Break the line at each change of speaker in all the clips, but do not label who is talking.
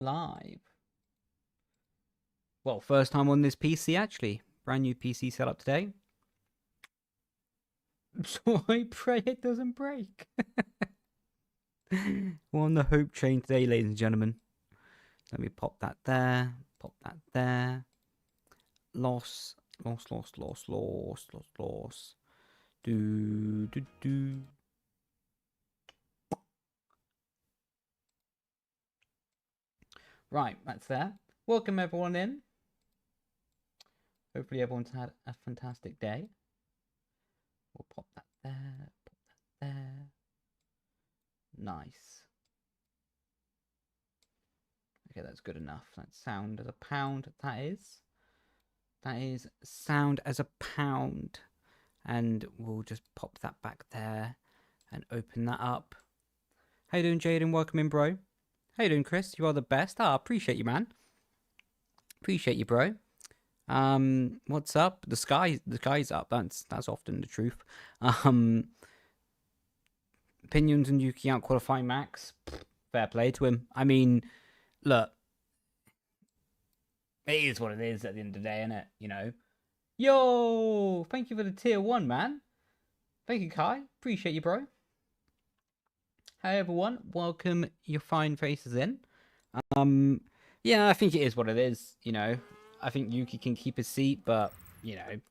Live. Well, first time on this PC actually. Brand new PC setup today. So I pray it doesn't break. We're on the hope train today, ladies and gentlemen. Let me pop that there. Pop that there. Loss. Do. Right, that's there. Welcome everyone in. Hopefully everyone's had a fantastic day. We'll pop that there. Pop that there. Nice. Okay, that's good enough. That's sound as a pound. That is sound as a pound. And we'll just pop that back there and open that up. How you doing, Jaden? Welcome in, bro. How you doing, Chris? You are the best. Appreciate you, man. Appreciate you, bro. What's up? The sky's up. That's often the truth. Opinions and Yuki out qualifying Max. Fair play to him. I mean, look, it is what it is at the end of the day, isn't it? You know. Yo, thank you for the tier 1, man. Thank you, Kai. Appreciate you, bro. Hey everyone, welcome your fine faces in. Yeah, I think it is what it is, you know. I think Yuki can keep his seat, but, you know,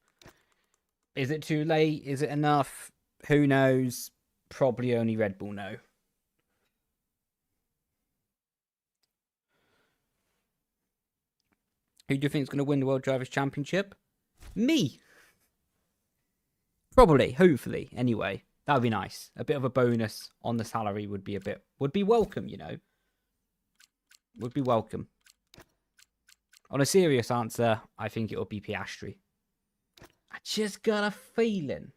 is it too late? Is it enough? Who knows? Probably only Red Bull know. Who do you think is going to win the World Drivers' Championship? Me! Probably, hopefully, anyway. That would be nice. A bit of a bonus on the salary would be welcome, you know. Would be welcome. On a serious answer, I think it will be Piastri. I just got a feeling.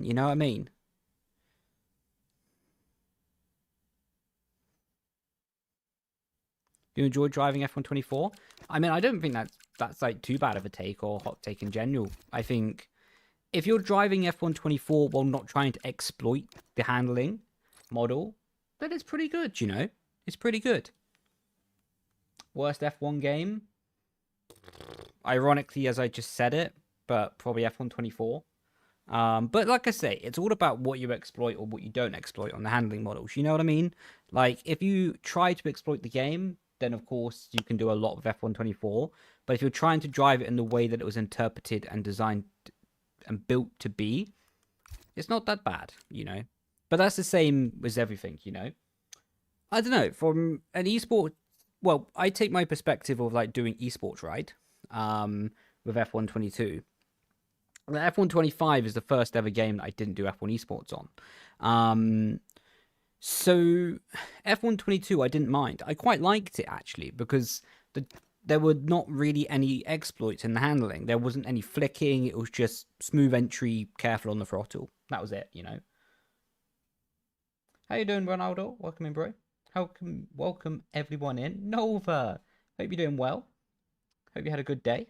You know what I mean? Do you enjoy driving F124? I mean, I don't think that's like too bad of a take or hot take in general. I think if you're driving F124 while not trying to exploit the handling model, then it's pretty good, you know? It's pretty good. Worst F1 game? Ironically, as I just said it, but probably F124. But like I say, it's all about what you exploit or what you don't exploit on the handling models. You know what I mean? Like, if you try to exploit the game, then of course you can do a lot with F124. But if you're trying to drive it in the way that it was interpreted and designed and built to be, it's not that bad, you know. But that's the same with everything, you know. I don't know, from an esport, well, I take my perspective of like doing esports, right? With F122. The F125 is the first ever game that I didn't do F1 esports on. So F122 I didn't mind. I quite liked it actually because there were not really any exploits in the handling. There wasn't any flicking. It was just smooth entry, careful on the throttle. That was it, you know. How you doing, Ronaldo? Welcome in, bro. Welcome everyone in. Nova, hope you're doing well. Hope you had a good day.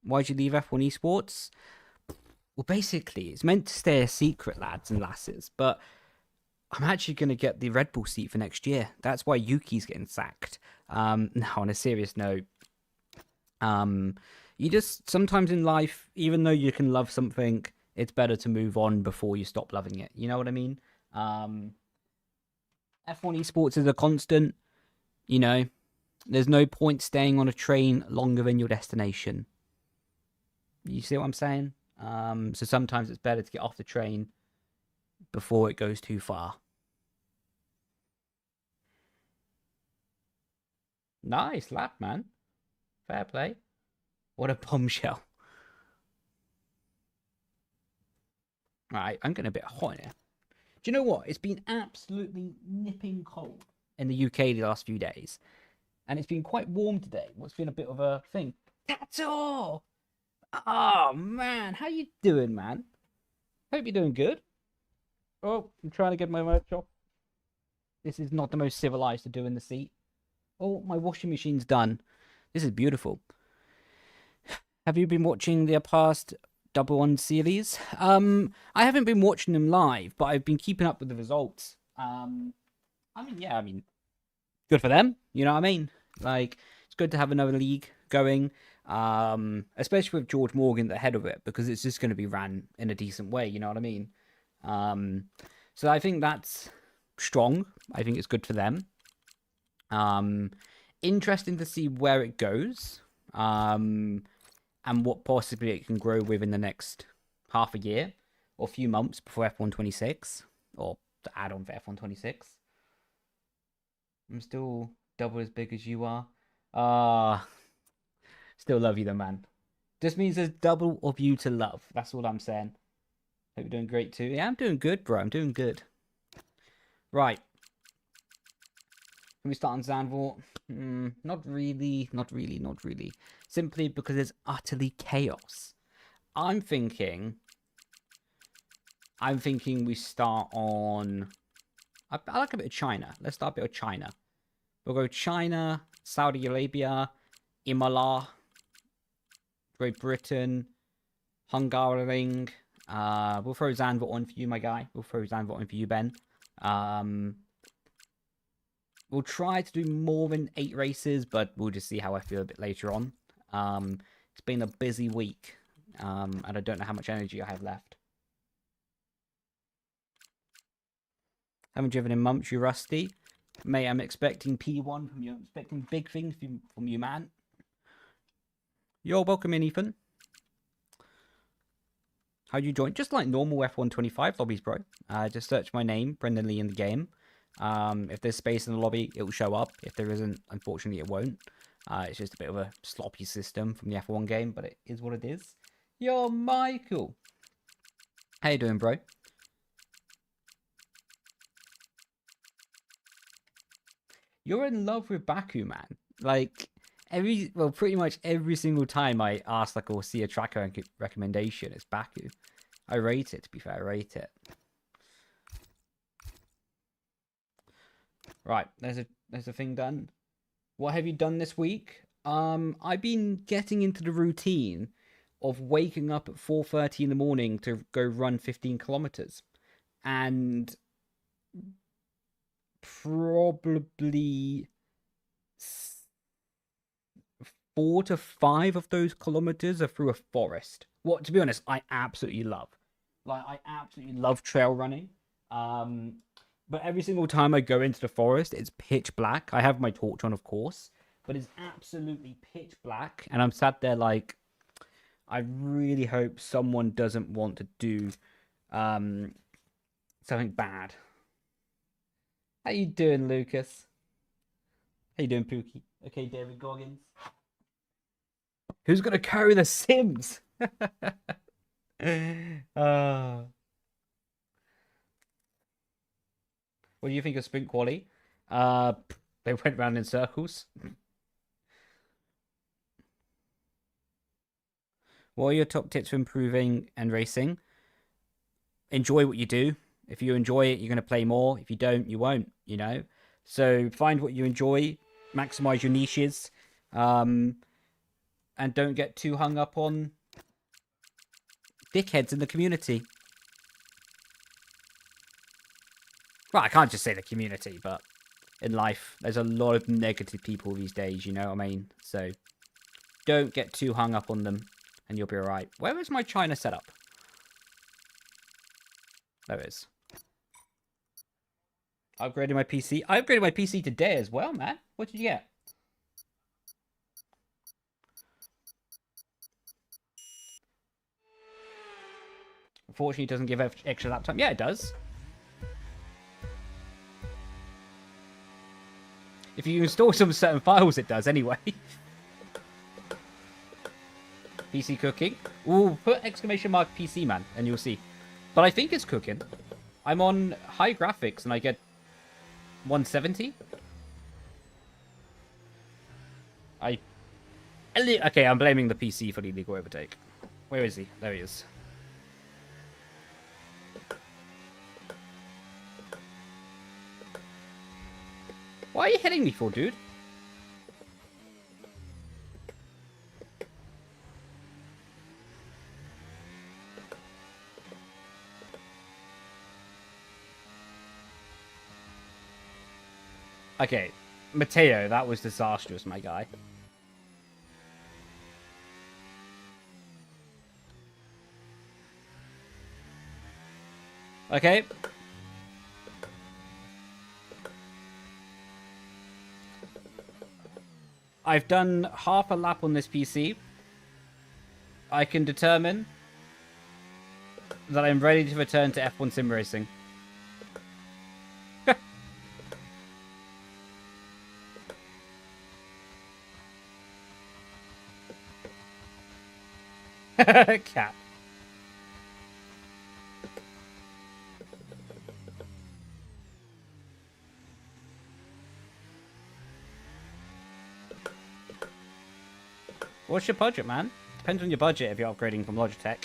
Why'd you leave F1 esports? Well, basically, it's meant to stay a secret, lads and lasses, but I'm actually going to get the Red Bull seat for next year. That's why Yuki's getting sacked. Now, on a serious note, you just, sometimes in life, even though you can love something, it's better to move on before you stop loving it. You know what I mean? F1 esports is a constant, you know. There's no point staying on a train longer than your destination. You see what I'm saying? So sometimes it's better to get off the train before it goes too far. Nice lap, man. Fair play. What a bombshell. Right, I'm getting a bit hot in here. Do you know what? It's been absolutely nipping cold in the UK the last few days. And it's been quite warm today. What's been a bit of a thing. That's all! Oh, man. How you doing, man? Hope you're doing good. Oh, I'm trying to get my merch off. This is not the most civilized to do in the seat. Oh, my washing machine's done. This is beautiful. Have you been watching the past Double One series? I haven't been watching them live, but I've been keeping up with the results. I mean, yeah, I mean, good for them. You know what I mean? Like, it's good to have another league going, especially with George Morgan at the head of it, because it's just going to be ran in a decent way. You know what I mean? So I think that's strong. I think it's good for them. Interesting to see where it goes, and what possibly it can grow within the next half a year or a few months before F126, or the add-on for F126. I'm still double as big as you are. Still love you though, man. Just means there's double of you to love. That's all I'm saying. Hope you're doing great too. Yeah, I'm doing good, bro. I'm doing good. Right. Can we start on Zandvoort? Not really. Not really. Not really. Simply because it's utterly chaos. I'm thinking we start on... I like a bit of China. Let's start a bit of China. We'll go China, Saudi Arabia, Imola, Great Britain, Hungaroring. We'll throw Zandvoort on for you, my guy. We'll throw Zandvoort on for you, Ben. We'll try to do more than 8 races, but we'll just see how I feel a bit later on. It's been a busy week, and I don't know how much energy I have left. Haven't driven in months, you rusty. Mate, I'm expecting P1 from you. I'm expecting big things from you, man. You're welcome in, Ethan. How'd you join? Just like normal F125 lobbies, bro. Just search my name, Brendon Leigh, in the game. If there's space in the lobby, it will show up. If there isn't, unfortunately, it won't. It's just a bit of a sloppy system from the F1 game, but it is what it is. Yo, Michael. How you doing, bro? You're in love with Baku, man. Like, pretty much every single time I ask, like, or see a tracker recommendation, it's Baku. I rate it, to be fair, I rate it. Right, there's a thing done. What have you done this week? I've been getting into the routine of waking up at 4:30 in the morning to go run 15 kilometers. And probably 4 to 5 of those kilometers are through a forest. What, to be honest, I absolutely love. Like, I absolutely love trail running. But every single time I go into the forest, it's pitch black. I have my torch on, of course, but it's absolutely pitch black. And I'm sat there like, I really hope someone doesn't want to do something bad. How you doing, Lucas? How you doing, Pookie? Okay, David Goggins. Who's going to carry the Sims? What do you think of sprint quality? They went round in circles. What are your top tips for improving and racing? Enjoy what you do. If you enjoy it, you're going to play more. If you don't, you won't, you know? So find what you enjoy, maximize your niches, and don't get too hung up on dickheads in the community. Well, I can't just say the community, but in life, there's a lot of negative people these days, you know what I mean? So don't get too hung up on them, and you'll be alright. Where is my China setup? There it is. Upgraded my PC. I upgraded my PC today as well, man. What did you get? Unfortunately, it doesn't give extra lap time. Yeah, it does. If you install some certain files, it does anyway. PC cooking. Ooh, put exclamation mark PC, man, and you'll see. But I think it's cooking. I'm on high graphics, and I get 170. Okay, I'm blaming the PC for the illegal overtake. Where is he? There he is. Why are you hitting me for, dude? Okay, Mateo, that was disastrous, my guy. Okay. I've done half a lap on this PC. I can determine that I'm ready to return to F1 sim racing. Cat. What's your budget, man? Depends on your budget if you're upgrading from Logitech.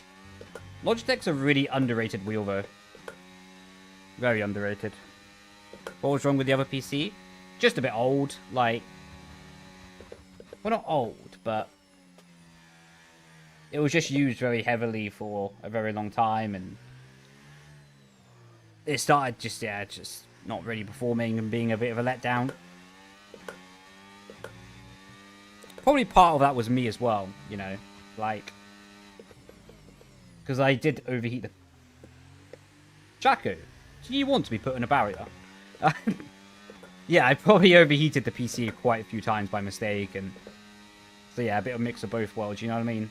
Logitech's a really underrated wheel, though. Very underrated. What was wrong with the other PC? Just a bit old. Like, well, not old, but it was just used very heavily for a very long time, and it started just not really performing and being a bit of a letdown. Probably part of that was me as well, you know, like, because I did overheat the... Chaco, do you want to be put in a barrier? Yeah, I probably overheated the PC quite a few times by mistake, and so yeah, a bit of a mix of both worlds, you know what I mean?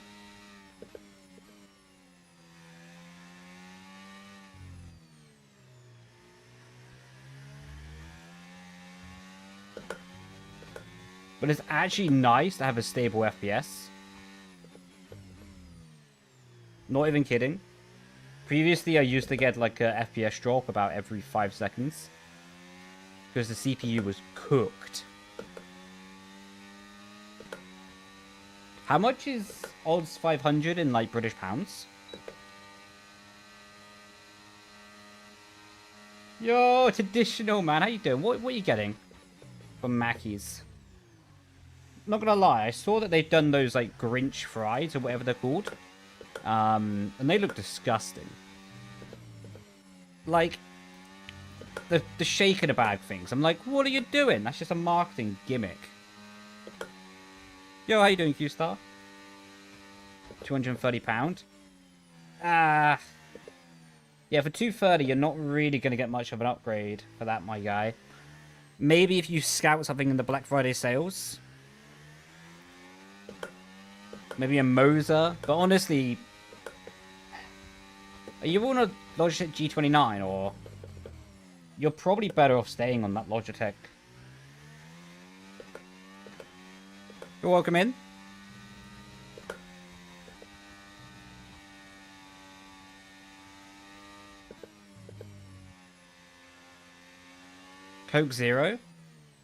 But it's actually nice to have a stable FPS. Not even kidding. Previously, I used to get like a FPS drop about every 5 seconds. Because the CPU was cooked. How much is odds 500 in like British pounds? Yo, traditional man, how you doing? What are you getting from Mackey's? Not gonna lie, I saw that they've done those like Grinch fries or whatever they're called, and they look disgusting. Like the shake in a bag things. I'm like, what are you doing? That's just a marketing gimmick. Yo, how you doing, Q-Star? £230. Yeah, for 230, you're not really gonna get much of an upgrade for that, my guy. Maybe if you scout something in the Black Friday sales. Maybe a Moser, but honestly, are you on a Logitech G29, or you're probably better off staying on that Logitech? You're welcome in. Coke Zero?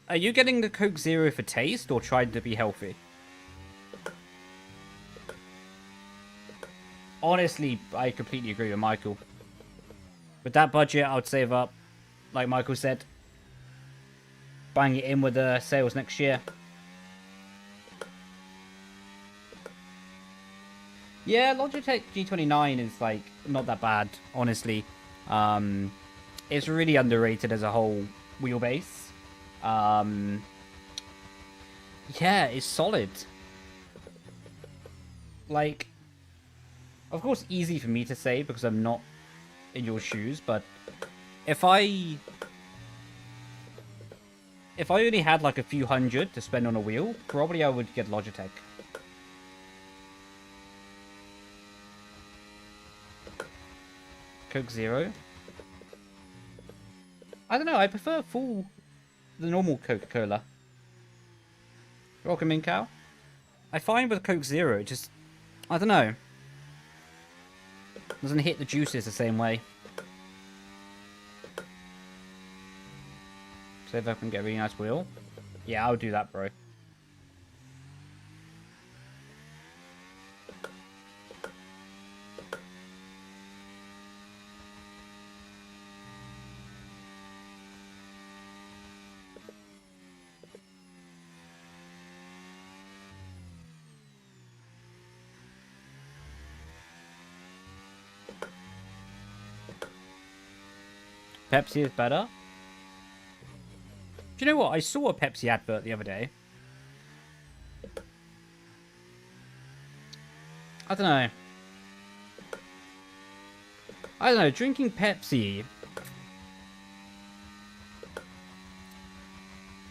Are you getting the Coke Zero for taste, or trying to be healthy? Honestly, I completely agree with Michael. With that budget, I would save up, like Michael said. Buying it in with the sales next year. Yeah, Logitech G29 is, like, not that bad, honestly. It's really underrated as a whole wheelbase. Yeah, it's solid. Like... Of course, easy for me to say because I'm not in your shoes, but if I only had like a few hundred to spend on a wheel, probably I would get Logitech. Coke Zero? I don't know, I prefer the normal Coca-Cola. Welcome in, Cal. I find with Coke Zero, it just, I don't know. Doesn't hit the juices the same way. So if I can get a really nice wheel. Yeah, I'll do that, bro. Pepsi is better. Do you know what? I saw a Pepsi advert the other day. I don't know. Drinking Pepsi...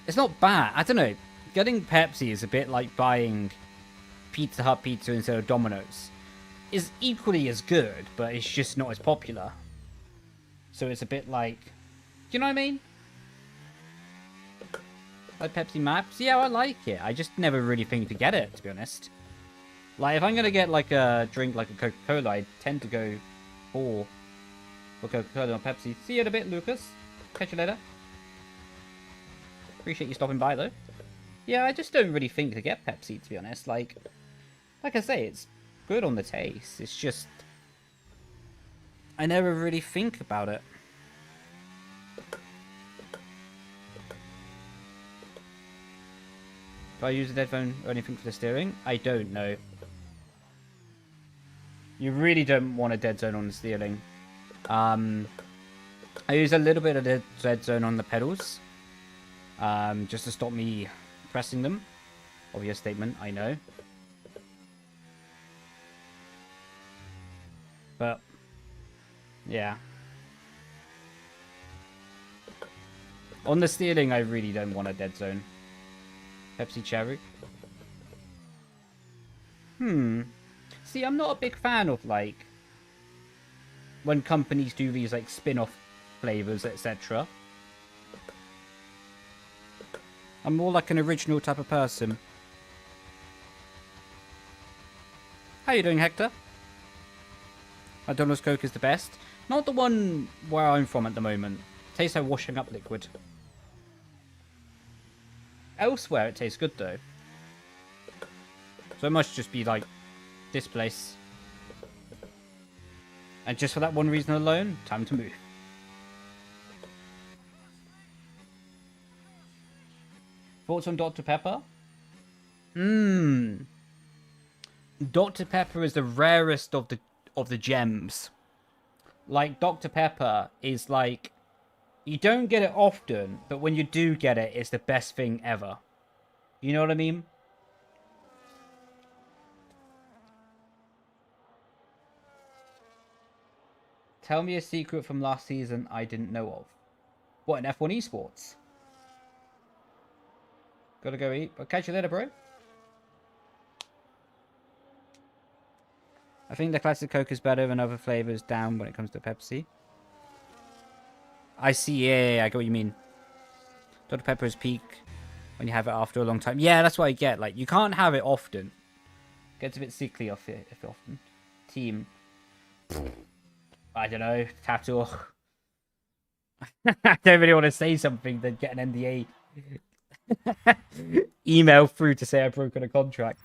It's not bad. I don't know. Getting Pepsi is a bit like buying Pizza Hut pizza instead of Domino's. It's equally as good, but it's just not as popular. So it's a bit like... Do you know what I mean? Like Pepsi Max? Yeah, I like it. I just never really think to get it, to be honest. Like, if I'm going to get, like, a drink like a Coca-Cola, I tend to go for Coca-Cola or Pepsi. See you in a bit, Lucas. Catch you later. Appreciate you stopping by, though. Yeah, I just don't really think to get Pepsi, to be honest. Like I say, it's good on the taste. It's just... I never really think about it. Do I use a dead phone or anything for the steering? I don't know. You really don't want a dead zone on the steering. I use a little bit of the dead zone on the pedals. Just to stop me pressing them. Obvious statement, I know. But, yeah. On the steering, I really don't want a dead zone. Pepsi Cherry. See, I'm not a big fan of, like, when companies do these, like, spin-off flavors, etc. I'm more like an original type of person. How you doing, Hector? McDonald's Coke is the best. Not the one where I'm from at the moment. Tastes like washing up liquid. Elsewhere, it tastes good, though. So it must just be, like, this place. And just for that one reason alone, time to move. Thoughts on Dr. Pepper? Dr. Pepper is the rarest of the gems. Like, Dr. Pepper is like... You don't get it often, but when you do get it, it's the best thing ever. You know what I mean? Tell me a secret from last season I didn't know of. What, in F1 Esports? Gotta go eat. I'll catch you later, bro. I think the classic Coke is better than other flavors down when it comes to Pepsi. I see, yeah, I get what you mean. Dr. Pepper is peak when you have it after a long time. Yeah, that's what I get. Like, you can't have it often. Gets a bit sickly off it if often. Team. I don't know. Tattoo. I don't really want to say something, then get an NDA email through to say I've broken a contract.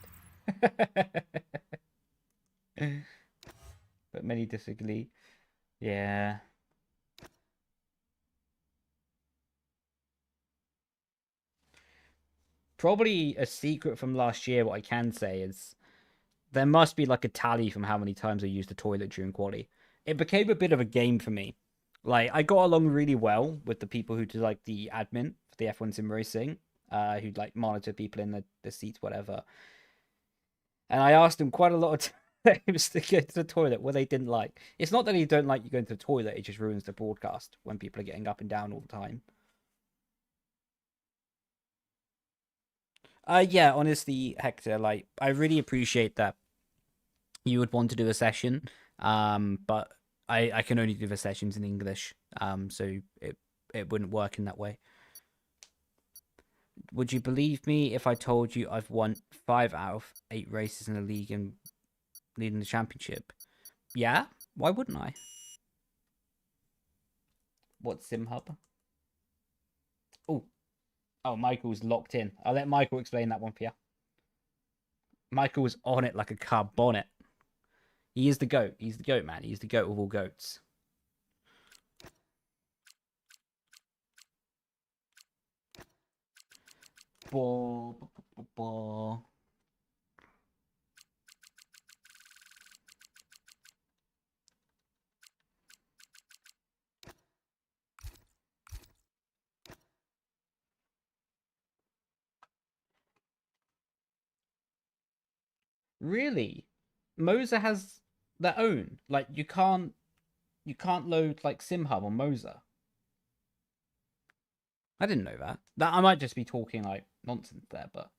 But many disagree. Yeah. Probably a secret from last year, what I can say is there must be like a tally from how many times I used the toilet during quali. It became a bit of a game for me. Like, I got along really well with the people who do like the admin for the F1 Sim Racing, who'd like monitor people in the seats, whatever. And I asked them quite a lot of times to go to the toilet, what they didn't like. It's not that they don't like you going to the toilet, it just ruins the broadcast when people are getting up and down all the time. Yeah, honestly, Hector, like, I really appreciate that you would want to do a session, but I can only do the sessions in English, so it wouldn't work in that way. Would you believe me if I told you I've won 5 out of 8 races in the league and leading the championship? Yeah, why wouldn't I? What's Sim Hub? Oh, Michael's locked in. I'll let Michael explain that one for you. Michael's on it like a car bonnet. He is the GOAT. He's the GOAT, man. He's the GOAT of all goats. Ball, ball. Really? Moza has their own. Like you can't load like SimHub on Moza. I didn't know that. That I might just be talking like nonsense there, but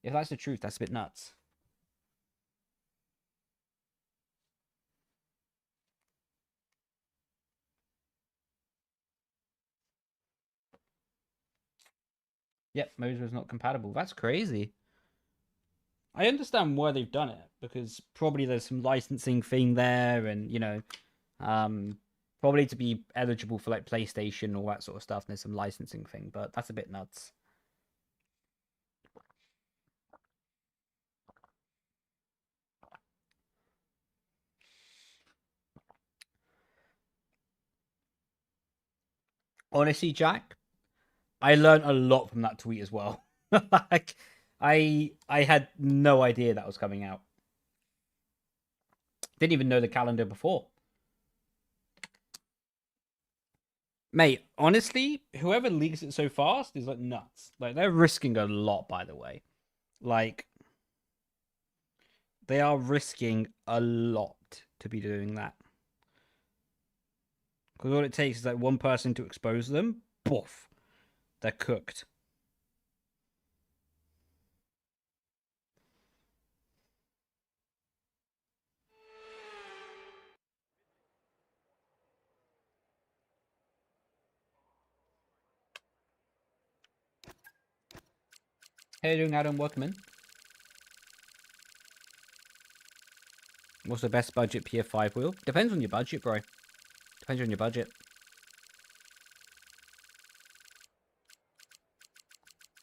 if that's the truth, that's a bit nuts. Yep, Moza is not compatible. That's crazy. I understand why they've done it because probably there's some licensing thing there, and probably to be eligible for like PlayStation, all that sort of stuff. There's some licensing thing, but that's a bit nuts. Honestly, Jack, I learned a lot from that tweet as well. Like, I had no idea that was coming out. Didn't even know the calendar before. Mate, honestly, whoever leaks it so fast is like nuts. Like they're risking a lot, by the way. Like they are risking a lot to be doing that. Because all it takes is like one person to expose them, poof, they're cooked. How you doing, Adam? Welcome in. What's the best budget PS5 wheel? Depends on your budget, bro. Depends on your budget.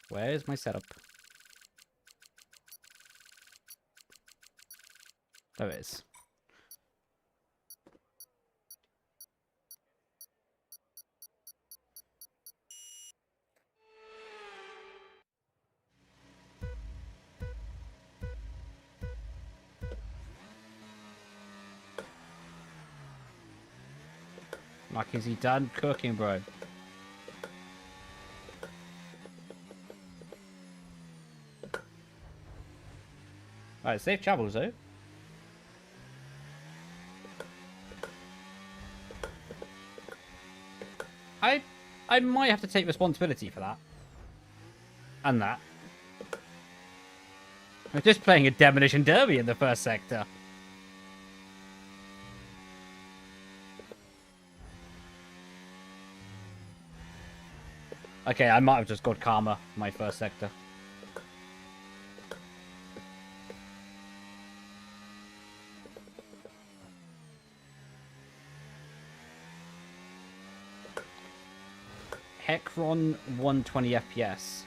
Where's my setup? There it is. Like, is he done cooking, bro? Alright, safe travels, though. I might have to take responsibility for that. And that. I'm just playing a demolition derby in the first sector. Okay, I might have just got karma in my first sector. Hecron 120 FPS.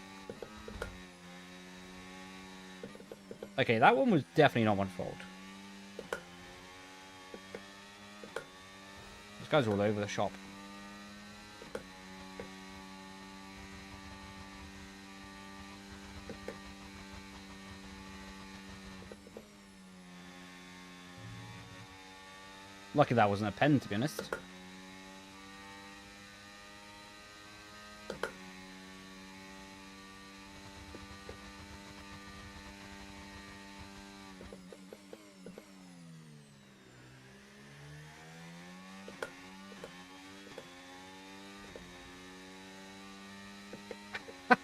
Okay, that one was definitely not one fault. These guys are all over the shop. Lucky that wasn't a pen, to be honest.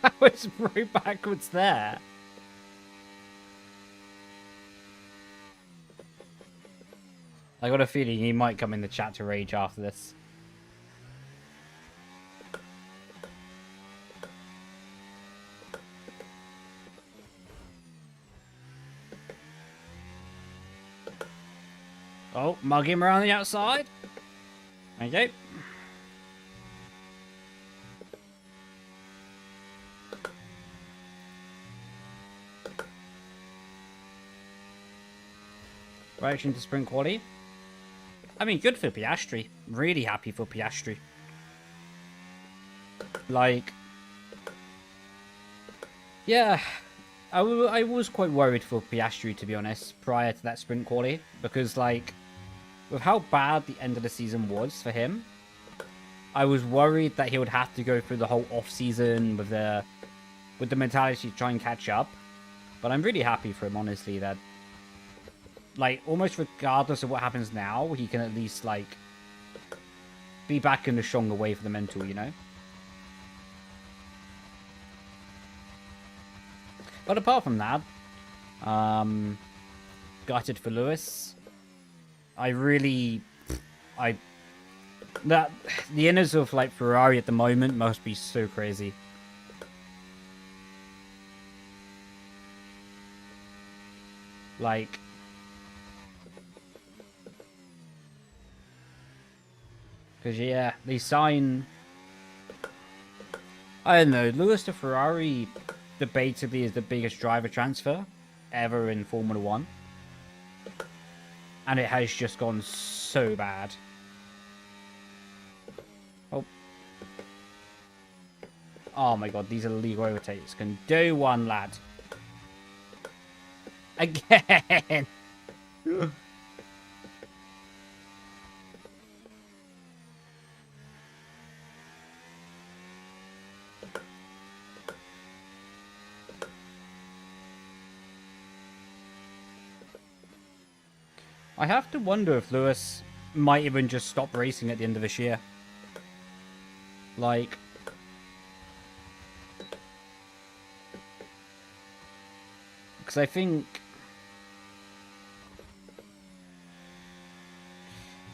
I was right backwards there. I got a feeling he might come in the chat to rage after this. Oh, mug him around the outside. Okay. Reaction to sprint quality. I mean, good for Piastri. Really happy for Piastri. Like, yeah, I was quite worried for Piastri, to be honest, prior to that sprint quality. Because, like, with how bad the end of the season was for him, I was worried that he would have to go through the whole off-season with the mentality to try and catch up. But I'm really happy for him, honestly, that like, almost regardless of what happens now, he can at least, like, be back in a stronger way for the mental, you know? But apart from that, gutted for Lewis. The inners of, like, Ferrari at the moment must be so crazy. Like, because, yeah, they sign, I don't know, Lewis to Ferrari debatably is the biggest driver transfer ever in Formula 1. And it has just gone so bad. Oh my god, these illegal rotates can do one, lad. Again! I have to wonder if Lewis might even just stop racing at the end of this year. Like, because I think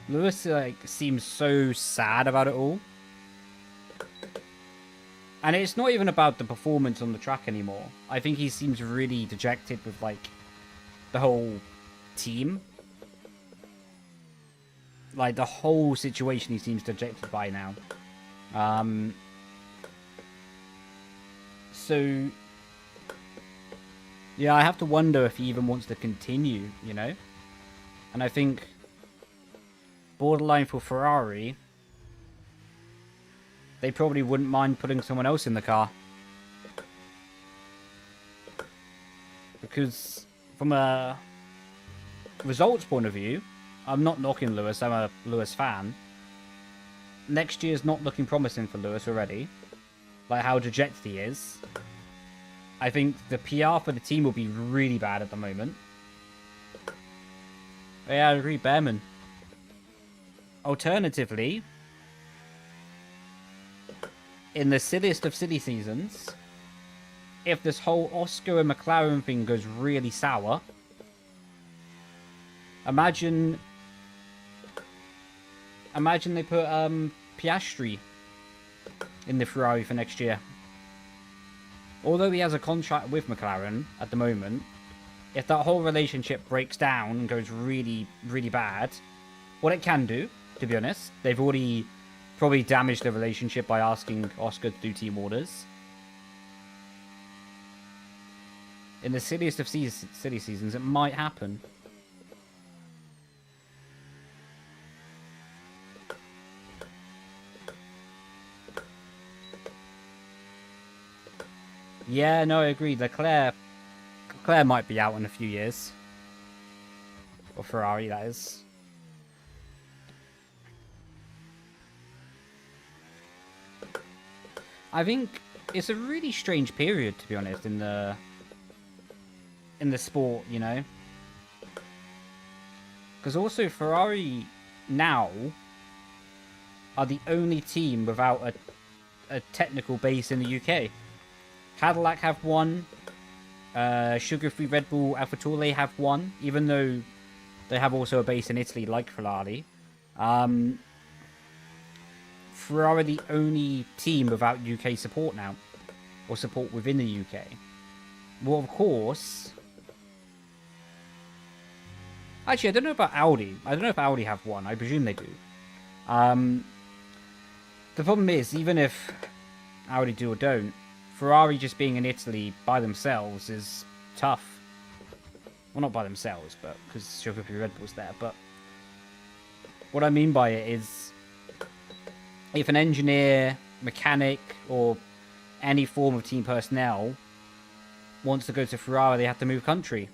Lewis, like, seems so sad about it all. And it's not even about the performance on the track anymore. I think he seems really dejected with, like, the whole team. Like, the whole situation he seems dejected by now. So, yeah, I have to wonder if he even wants to continue, you know? And I think, borderline for Ferrari, they probably wouldn't mind putting someone else in the car. Because, from a results point of view, I'm not knocking Lewis, I'm a Lewis fan. Next year's not looking promising for Lewis already. Like how dejected he is. I think the PR for the team will be really bad at the moment. Yeah, I agree, Behrman. Alternatively, in the silliest of silly seasons, if this whole Oscar and McLaren thing goes really sour, imagine they put Piastri in the Ferrari for next year. Although he has a contract with McLaren at the moment, if that whole relationship breaks down and goes really, really bad, what it can do, to be honest, they've already probably damaged the relationship by asking Oscar to do team orders. In the silliest of silly seasons, it might happen. Yeah, no, I agree. Leclerc might be out in a few years. Or Ferrari, that is. I think it's a really strange period, to be honest, in the sport, you know? Because also Ferrari now are the only team without a technical base in the UK. Cadillac have one. Sugar-free Red Bull AlphaTauri have one, even though they have also a base in Italy like Ferrari. Ferrari are the only team without UK support now, or support within the UK. Well, of course. Actually, I don't know about Audi. I don't know if Audi have one. I presume they do. The problem is, even if Audi do or don't, Ferrari just being in Italy by themselves is tough. Well, not by themselves, but because Sugar-free Red Bull's there. But what I mean by it is, if an engineer, mechanic, or any form of team personnel wants to go to Ferrari, they have to move country.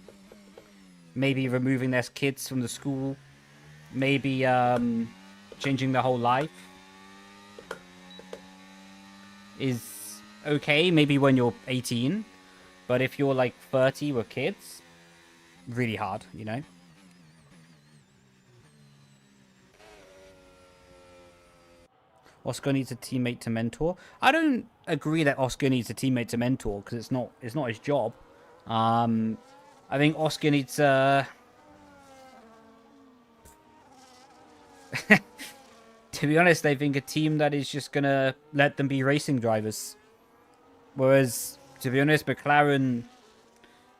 Maybe removing their kids from the school. Maybe changing their whole life. Is okay, maybe when you're 18. But if you're like 30 with kids, really hard, you know? Oscar needs a teammate to mentor. I don't agree that Oscar needs a teammate to mentor because it's not his job. I think Oscar needs to be honest, I think a team that is just gonna let them be racing drivers. Whereas, to be honest, McLaren,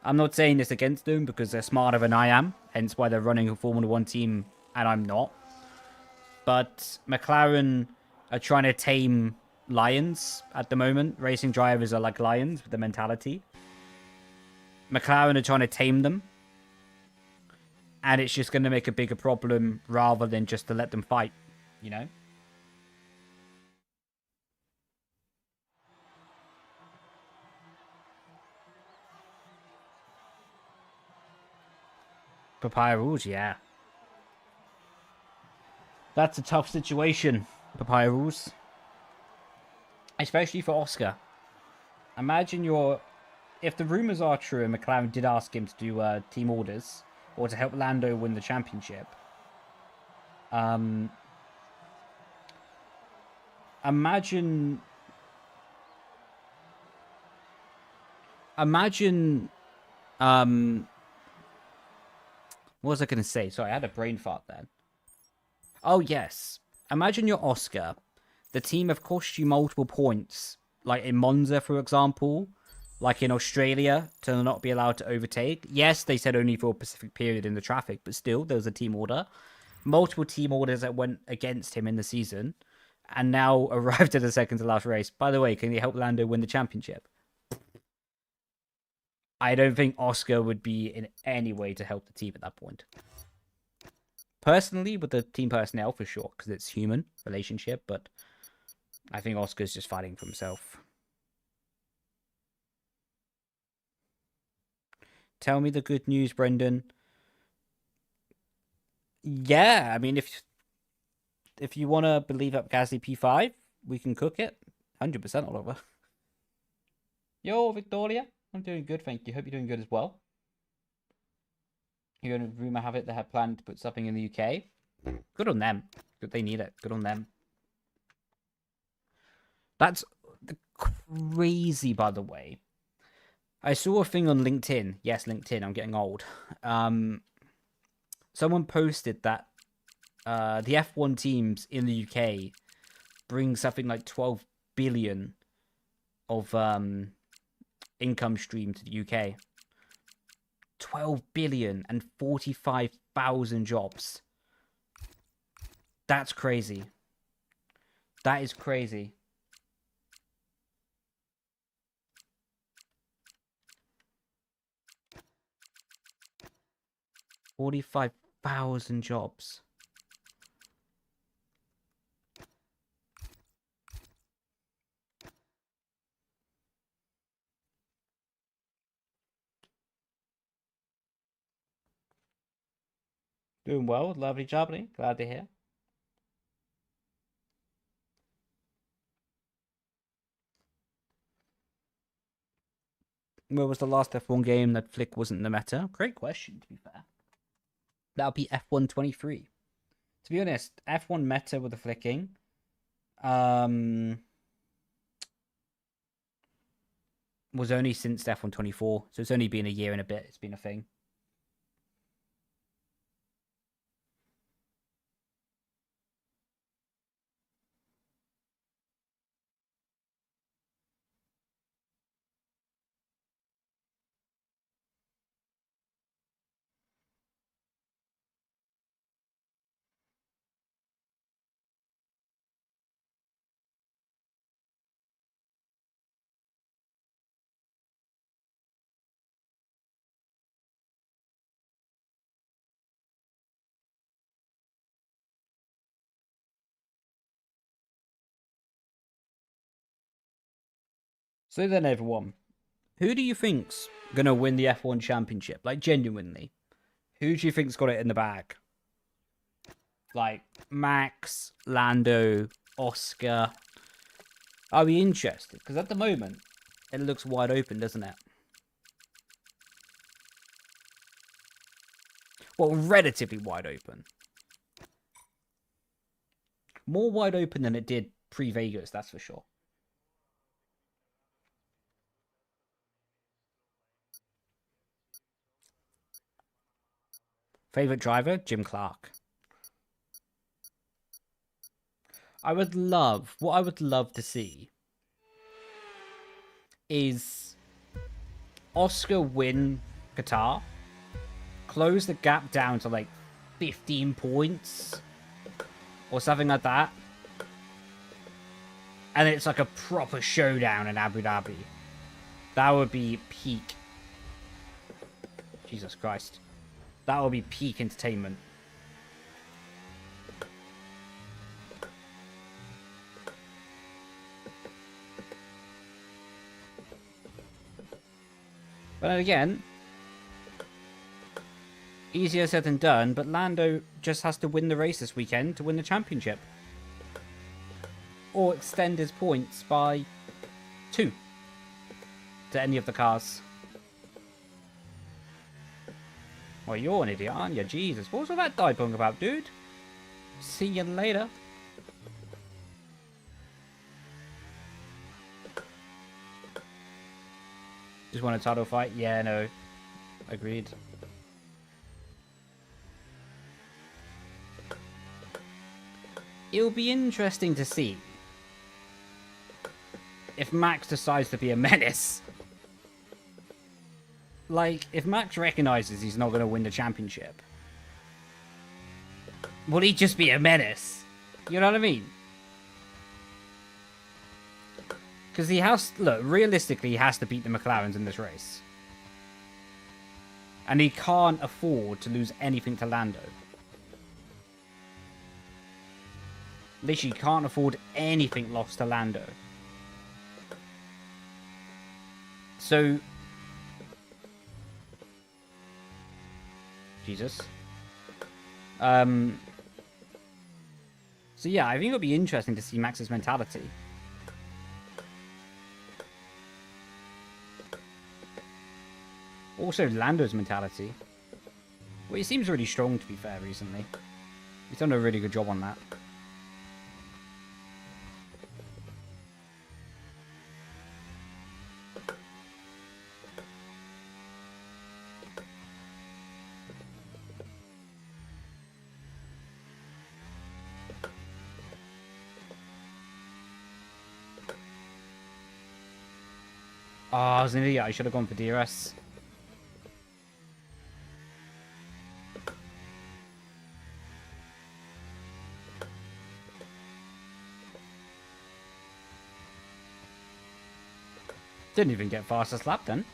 I'm not saying this against them because they're smarter than I am, hence why they're running a Formula 1 team and I'm not. But McLaren are trying to tame lions at the moment. Racing drivers are like lions with the mentality. McLaren are trying to tame them. And it's just going to make a bigger problem rather than just to let them fight, you know? Papaya rules, yeah. That's a tough situation, Papaya rules. Especially for Oscar. Imagine if the rumours are true and McLaren did ask him to do team orders or to help Lando win the championship. Imagine what was I going to say? Sorry, I had a brain fart then. Oh, yes. Imagine you're Oscar. The team have cost you multiple points. Like in Monza, for example. Like in Australia, to not be allowed to overtake. Yes, they said only for a specific period in the traffic, but still, there was a team order. Multiple team orders that went against him in the season. And now arrived at the second to last race. By the way, can you help Lando win the championship? I don't think Oscar would be in any way to help the team at that point. Personally, with the team personnel, for sure, because it's human relationship, but I think Oscar's just fighting for himself. Tell me the good news, Brendon. Yeah, I mean, if you want to believe up Gasly P5, we can cook it. 100% Oliver. Yo, Victoria. I'm doing good, thank you. Hope you're doing good as well. You're going to rumor have it they have planned to put something in the UK. Good on them. Good, they need it. Good on them. That's crazy, by the way. I saw a thing on LinkedIn. Yes, LinkedIn. I'm getting old. Someone posted that the F1 teams in the UK bring something like 12 billion of income stream to the UK. 12 billion and 45,000 jobs. That's crazy. That is crazy. $45,000 jobs. Doing well, lovely jubbly. Glad to hear. Where was the last F1 game that Flick wasn't in the meta? Great question, to be fair. That'll be F1 23. To be honest, F1 meta with the flicking. Was only since F1 24. So it's only been a year and a bit. It's been a thing. So then, everyone, who do you think's gonna win the F1 championship? Like, genuinely, who do you think's got it in the bag? Like Max, Lando, Oscar. I'll be interested because at the moment it looks wide open, doesn't it? Well, relatively wide open. More wide open than it did pre-Vegas, that's for sure. Favorite driver? Jim Clark. What I would love to see is Oscar win Qatar, close the gap down to like 15 points or something like that, and it's like a proper showdown in Abu Dhabi. That would be peak. Jesus Christ. That would be peak entertainment. But again, easier said than done, but Lando just has to win the race this weekend to win the championship. Or extend his points by 2 to any of the cars. Well, you're an idiot, aren't you? Jesus, what was all that die-bung about, dude? See you later. Just want a title fight? Yeah, no. Agreed. It'll be interesting to see if Max decides to be a menace. Like, if Max recognizes he's not going to win the championship, will he just be a menace? You know what I mean? Because he has... Look, realistically, he has to beat the McLarens in this race. And he can't afford to lose anything to Lando. Literally, can't afford anything lost to Lando. So... Jesus. So yeah, I think it'll be interesting to see Max's mentality. Also, Lando's mentality. Well, he seems really strong, to be fair, recently. He's done a really good job on that. Oh, I was an idiot. I should have gone for DRS. Didn't even get fastest lap then.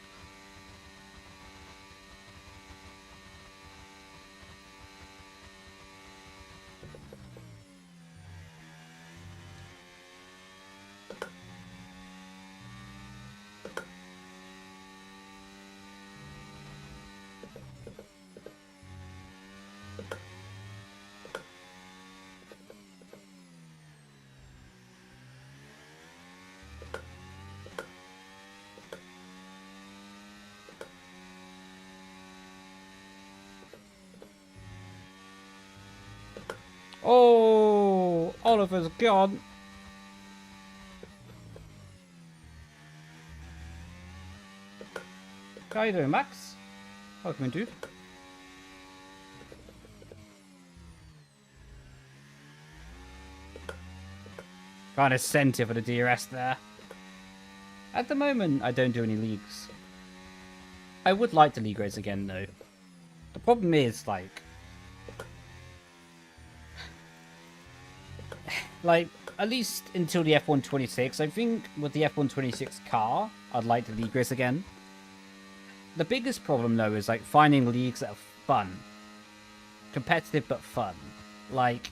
Oh, Oliver's gone. How you doing, Max? Welcome, dude. Kind of sent it for the DRS there. At the moment, I don't do any leagues. I would like to league race again, though. The problem is, like, at least until the F126, I think with the F126 car, I'd like to league race again. The biggest problem, though, is, like, finding leagues that are fun. Competitive, but fun. Like...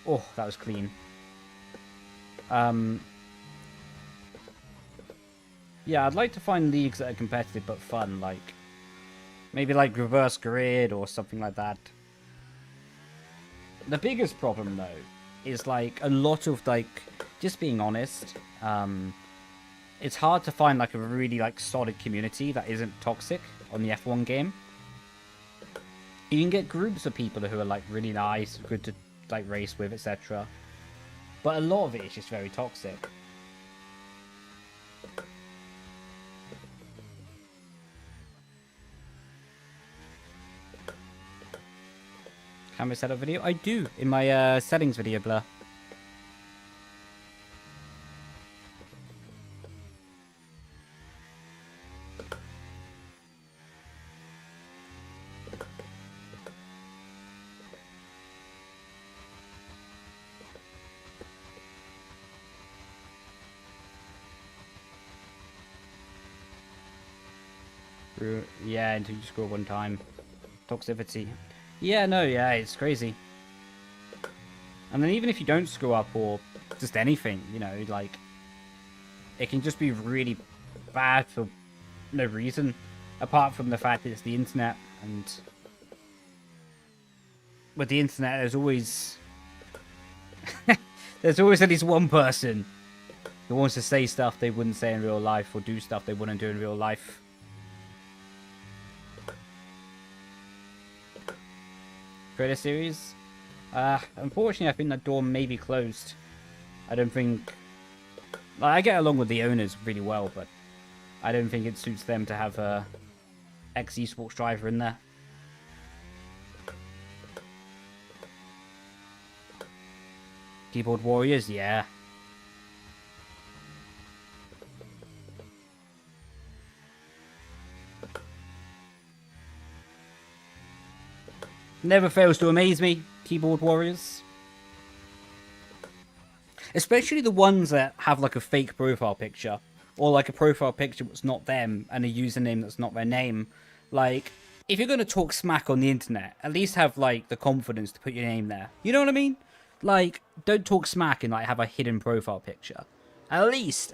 Oh, that was clean. Yeah, I'd like to find leagues that are competitive, but fun, like... Maybe like reverse grid or something like that. The biggest problem, though, is like a lot of like, just being honest, it's hard to find like a really like solid community that isn't toxic on the F1 game. You can get groups of people who are like really nice, good to like race with, etc. But a lot of it is just very toxic. Camera setup video? I do, in my settings video, Blur. Yeah, until you score one time. Toxicity. Yeah, no, yeah, it's crazy. And then even if you don't screw up or just anything, you know, like, it can just be really bad for no reason, apart from the fact that it's the internet, and with the internet, there's always there's always at least one person who wants to say stuff they wouldn't say in real life or do stuff they wouldn't do in real life. Creator series? Unfortunately, I think that door may be closed. I don't think... Like, I get along with the owners really well, but I don't think it suits them to have a ex-esports driver in there. Keyboard warriors? Yeah. Never fails to amaze me, keyboard warriors. Especially the ones that have like a fake profile picture. Or like a profile picture that's not them and a username that's not their name. Like, if you're going to talk smack on the internet, at least have like the confidence to put your name there. You know what I mean? Like, don't talk smack and like have a hidden profile picture. At least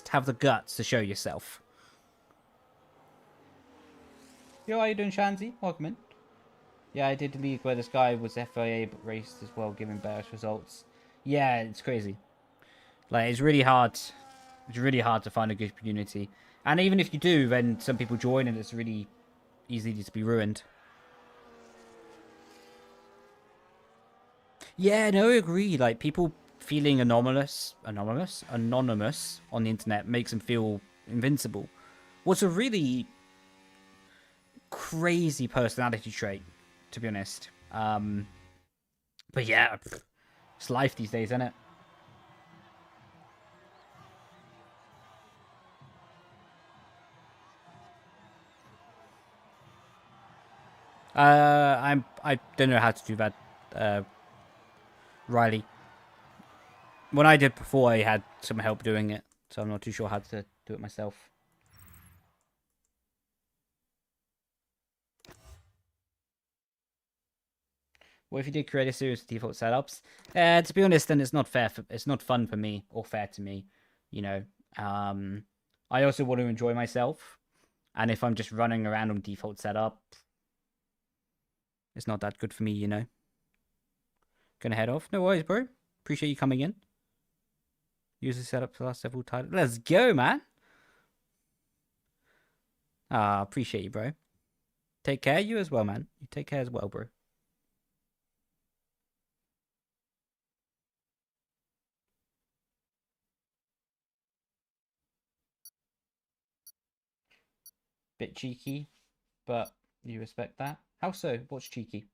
have the guts to show yourself. Yo, how you doing, Shanzi? Welcome in. Yeah, I did a league where this guy was FIA but raced as well, giving bearish results. Yeah, it's crazy. Like, it's really hard. It's really hard to find a good community. And even if you do, then some people join and it's really easy to be ruined. Yeah, no, I agree. Like, people feeling anonymous on the internet makes them feel invincible. What's a really crazy personality trait, to be honest. But yeah, it's life these days, isn't it? I don't know how to do that, Riley. When I did before, I had some help doing it, so I'm not too sure how to do it myself. What if you did create a series of default setups? To be honest, then it's not fair. It's not fun for me or fair to me. You know, I also want to enjoy myself, and if I'm just running around on default setup, it's not that good for me. You know. Gonna head off. No worries, bro. Appreciate you coming in. Use the setup for the last several titles. Let's go, man. Appreciate you, bro. Take care. You as well, man. You take care as well, bro. Bit cheeky, but you respect that. How so? What's cheeky?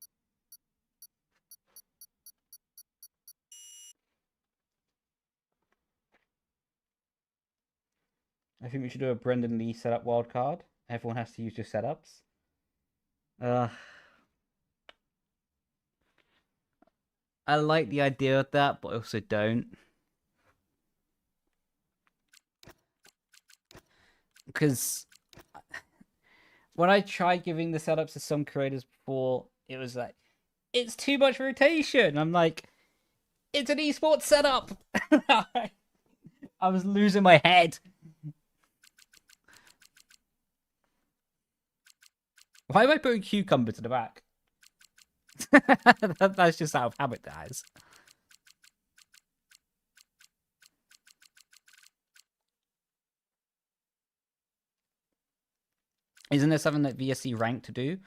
I think we should do a Brendon Leigh setup wildcard. Everyone has to use your setups. I like the idea of that, but I also don't. Because when I tried giving the setups to some creators before, it was like, it's too much rotation. I'm like, it's an esports setup. I was losing my head. Why am I putting cucumber to the back? That's just out of habit, guys. Isn't there something that VSC ranked to do?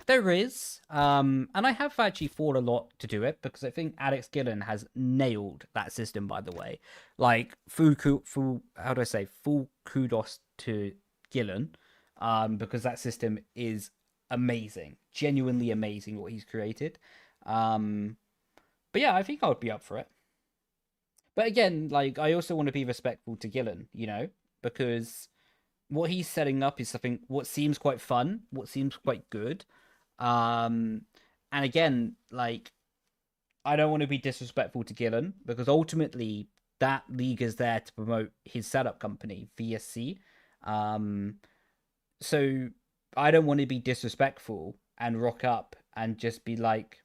There is, and I have actually fought a lot to do it because I think Alex Gillen has nailed that system. By the way, like how do I say, full kudos to Gillen, because that system is amazing, genuinely amazing what he's created. But yeah, I think I would be up for it. But again, like I also want to be respectful to Gillen, because what he's setting up is something what seems quite fun, what seems quite good. And again, like I don't want to be disrespectful to Gillen because ultimately that league is there to promote his setup company, VSC. Um, so I don't want to be disrespectful and rock up and just be like,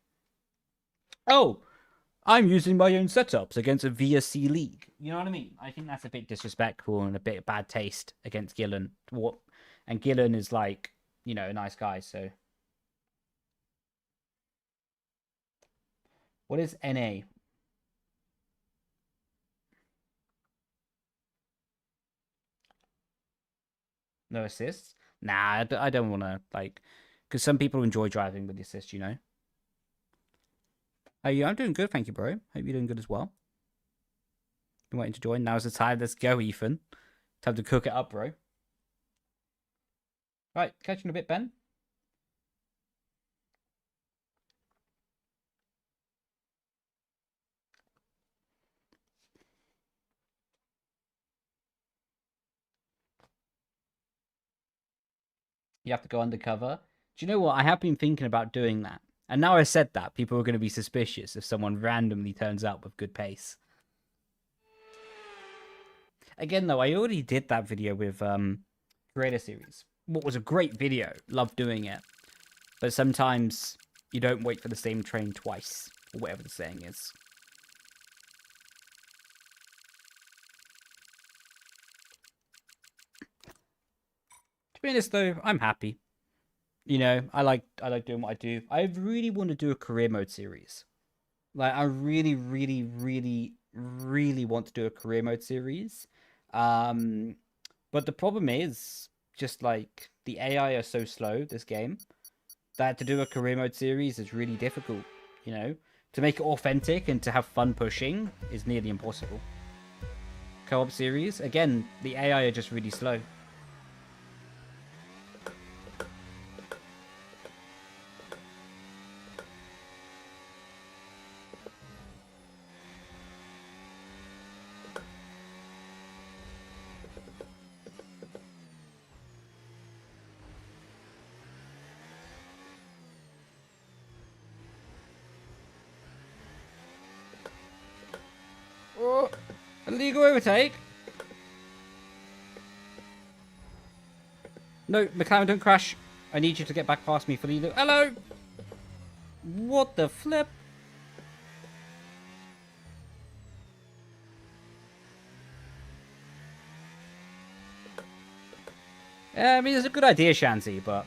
"Oh, I'm using my own setups against a VSC league." You know what I mean? I think that's a bit disrespectful and a bit of bad taste against Gillen. And Gillen is like, a nice guy. So, what is NA? No assists? Nah, I don't want to like, because some people enjoy driving with the assist. Hey, I'm doing good, thank you, bro. Hope you're doing good as well. Been waiting to join. Now's the time. Let's go, Ethan. Time to cook it up, bro. Right, catch you in a bit, Ben. You have to go undercover. Do you know what? I have been thinking about doing that. And now I said that, people are going to be suspicious if someone randomly turns up with good pace. Again, though, I already did that video with Creator Series. What was a great video. Loved doing it. But sometimes you don't wait for the same train twice, or whatever the saying is. To be honest, though, I'm happy. I like doing what I do. I really want to do a career mode series. Like, I really, really, really, really want to do a career mode series. But the problem is just like the AI are so slow this game that to do a career mode series is really difficult. To make it authentic and to have fun pushing is nearly impossible. Co-op series, again, the AI are just really slow. Oh, illegal overtake. No, McLaren, don't crash. I need you to get back past me for the... Hello! What the flip? I mean, it's a good idea, Shanty, but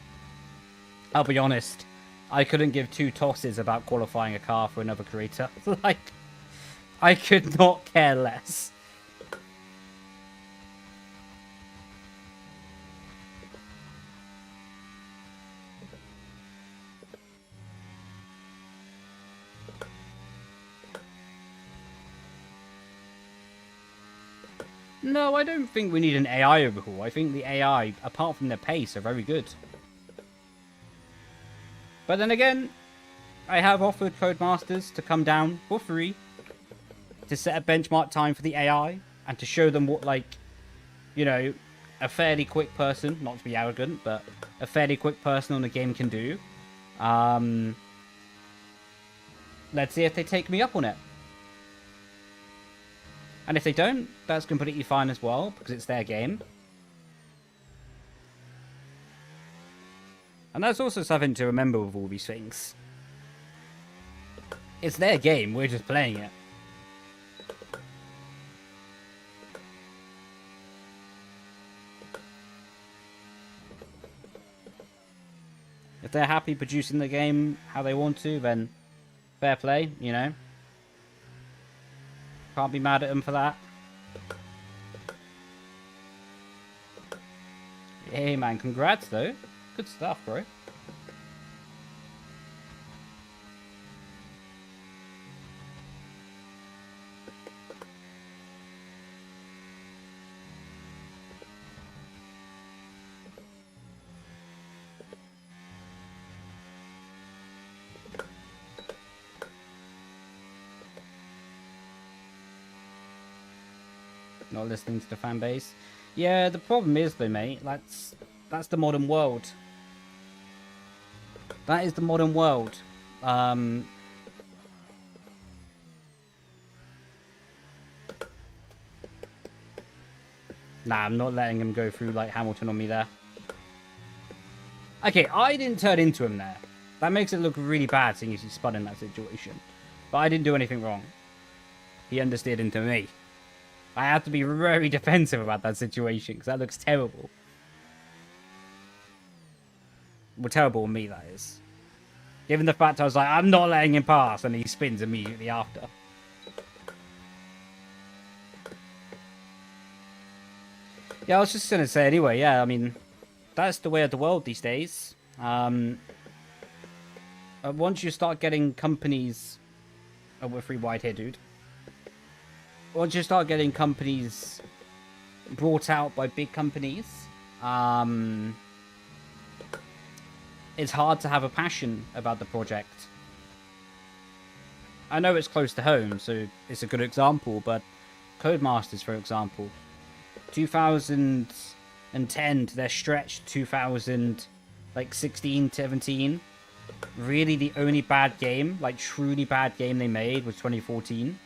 I'll be honest. I couldn't give two tosses about qualifying a car for another creator. Like, I could not care less. No, I don't think we need an AI overhaul. I think the AI, apart from their pace, are very good. But then again, I have offered Codemasters to come down for free to set a benchmark time for the AI and to show them what, like, a fairly quick person, not to be arrogant, but a fairly quick person on the game can do. Let's see if they take me up on it. And if they don't, that's completely fine as well, because it's their game. And that's also something to remember with all these things. It's their game, we're just playing it. If they're happy producing the game how they want to, then fair play, Can't be mad at them for that. Hey man, congrats though. Good stuff, bro. Not listening to the fan base. Yeah, the problem is though, mate, that's the modern world. That is the modern world. Nah, I'm not letting him go through like Hamilton on me there. Okay, I didn't turn into him there. That makes it look really bad seeing as he spun in that situation. But I didn't do anything wrong. He understeered into me. I have to be very defensive about that situation because that looks terrible. Well, terrible on me, that is. Given the fact I was like, I'm not letting him pass, and he spins immediately after. Yeah, I was just going to say anyway, yeah, I mean, that's the way of the world these days. Once you start getting companies... Oh, we're free wide here, dude. Once you start getting companies brought out by big companies, it's hard to have a passion about the project. I know it's close to home, so it's a good example, but Codemasters, for example, 2010 to their stretch 2016, 17. Really the only bad game, like truly bad game they made was 2014.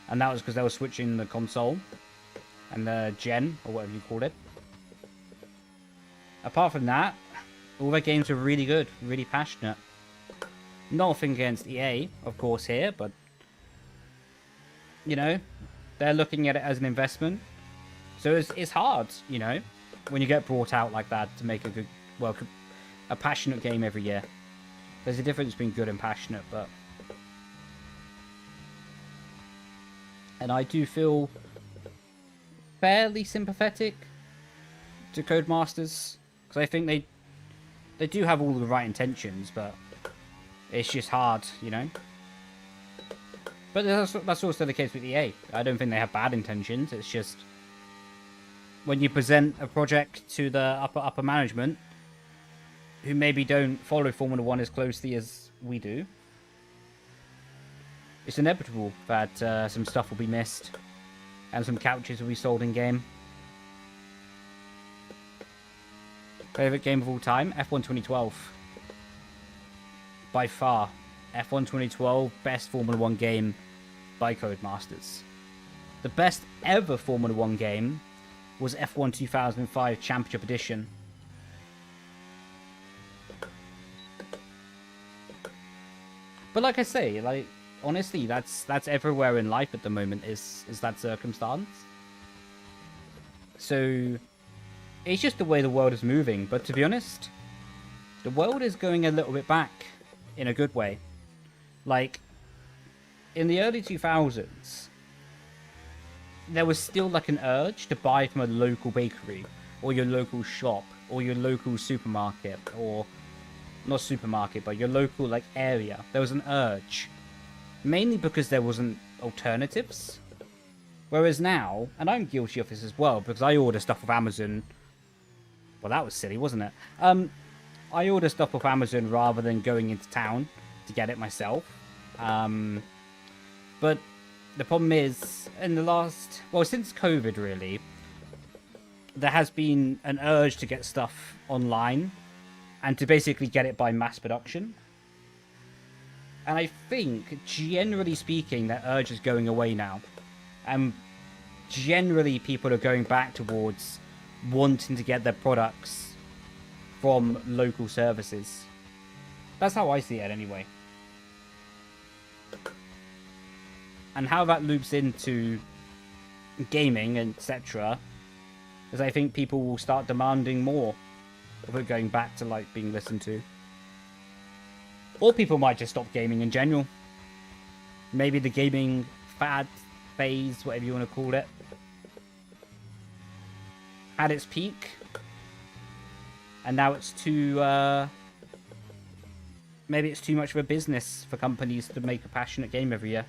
And that was because they were switching the console and the gen, or whatever you call it. Apart from that, all their games were really good, really passionate. Nothing against EA, of course, here, but, you know, they're looking at it as an investment. So it's hard, you know, when you get brought out like that to make a good, well, a passionate game every year. There's a difference between good and passionate, but... And I do feel fairly sympathetic to Codemasters, because I think they do have all the right intentions, but it's just hard, you know? But that's also the case with EA. I don't think they have bad intentions, it's just... When you present a project to the upper management, who maybe don't follow Formula 1 as closely as we do, it's inevitable that some stuff will be missed, and some couches will be sold in-game. Favorite game of all time? F1 2012. By far. F1 2012, best Formula 1 game by Codemasters. The best ever Formula 1 game was F1 2005 Championship Edition. But like I say, like, honestly, that's everywhere in life at the moment, is that circumstance. So, it's just the way the world is moving. But to be honest, the world is going a little bit back in a good way. Like, in the early 2000s, there was still like an urge to buy from a local bakery, or your local shop, or your local supermarket, or not supermarket, but your local like area. There was an urge. Mainly because there wasn't alternatives. Whereas now, and I'm guilty of this as well, because I order stuff off Amazon. Well, that was silly, wasn't it? I order stuff off Amazon rather than going into town to get it myself. But the problem is, in the last... Well, since COVID, really, there has been an urge to get stuff online and to basically get it by mass production. And I think, generally speaking, that urge is going away now. And generally, people are going back towards wanting to get their products from local services. That's how I see it, anyway. And how that loops into gaming, etc., is I think people will start demanding more of it going back to, like, being listened to. Or people might just stop gaming in general. Maybe the gaming fad, phase, whatever you want to call it, had its peak. And now it's too... maybe it's too much of a business for companies to make a passionate game every year.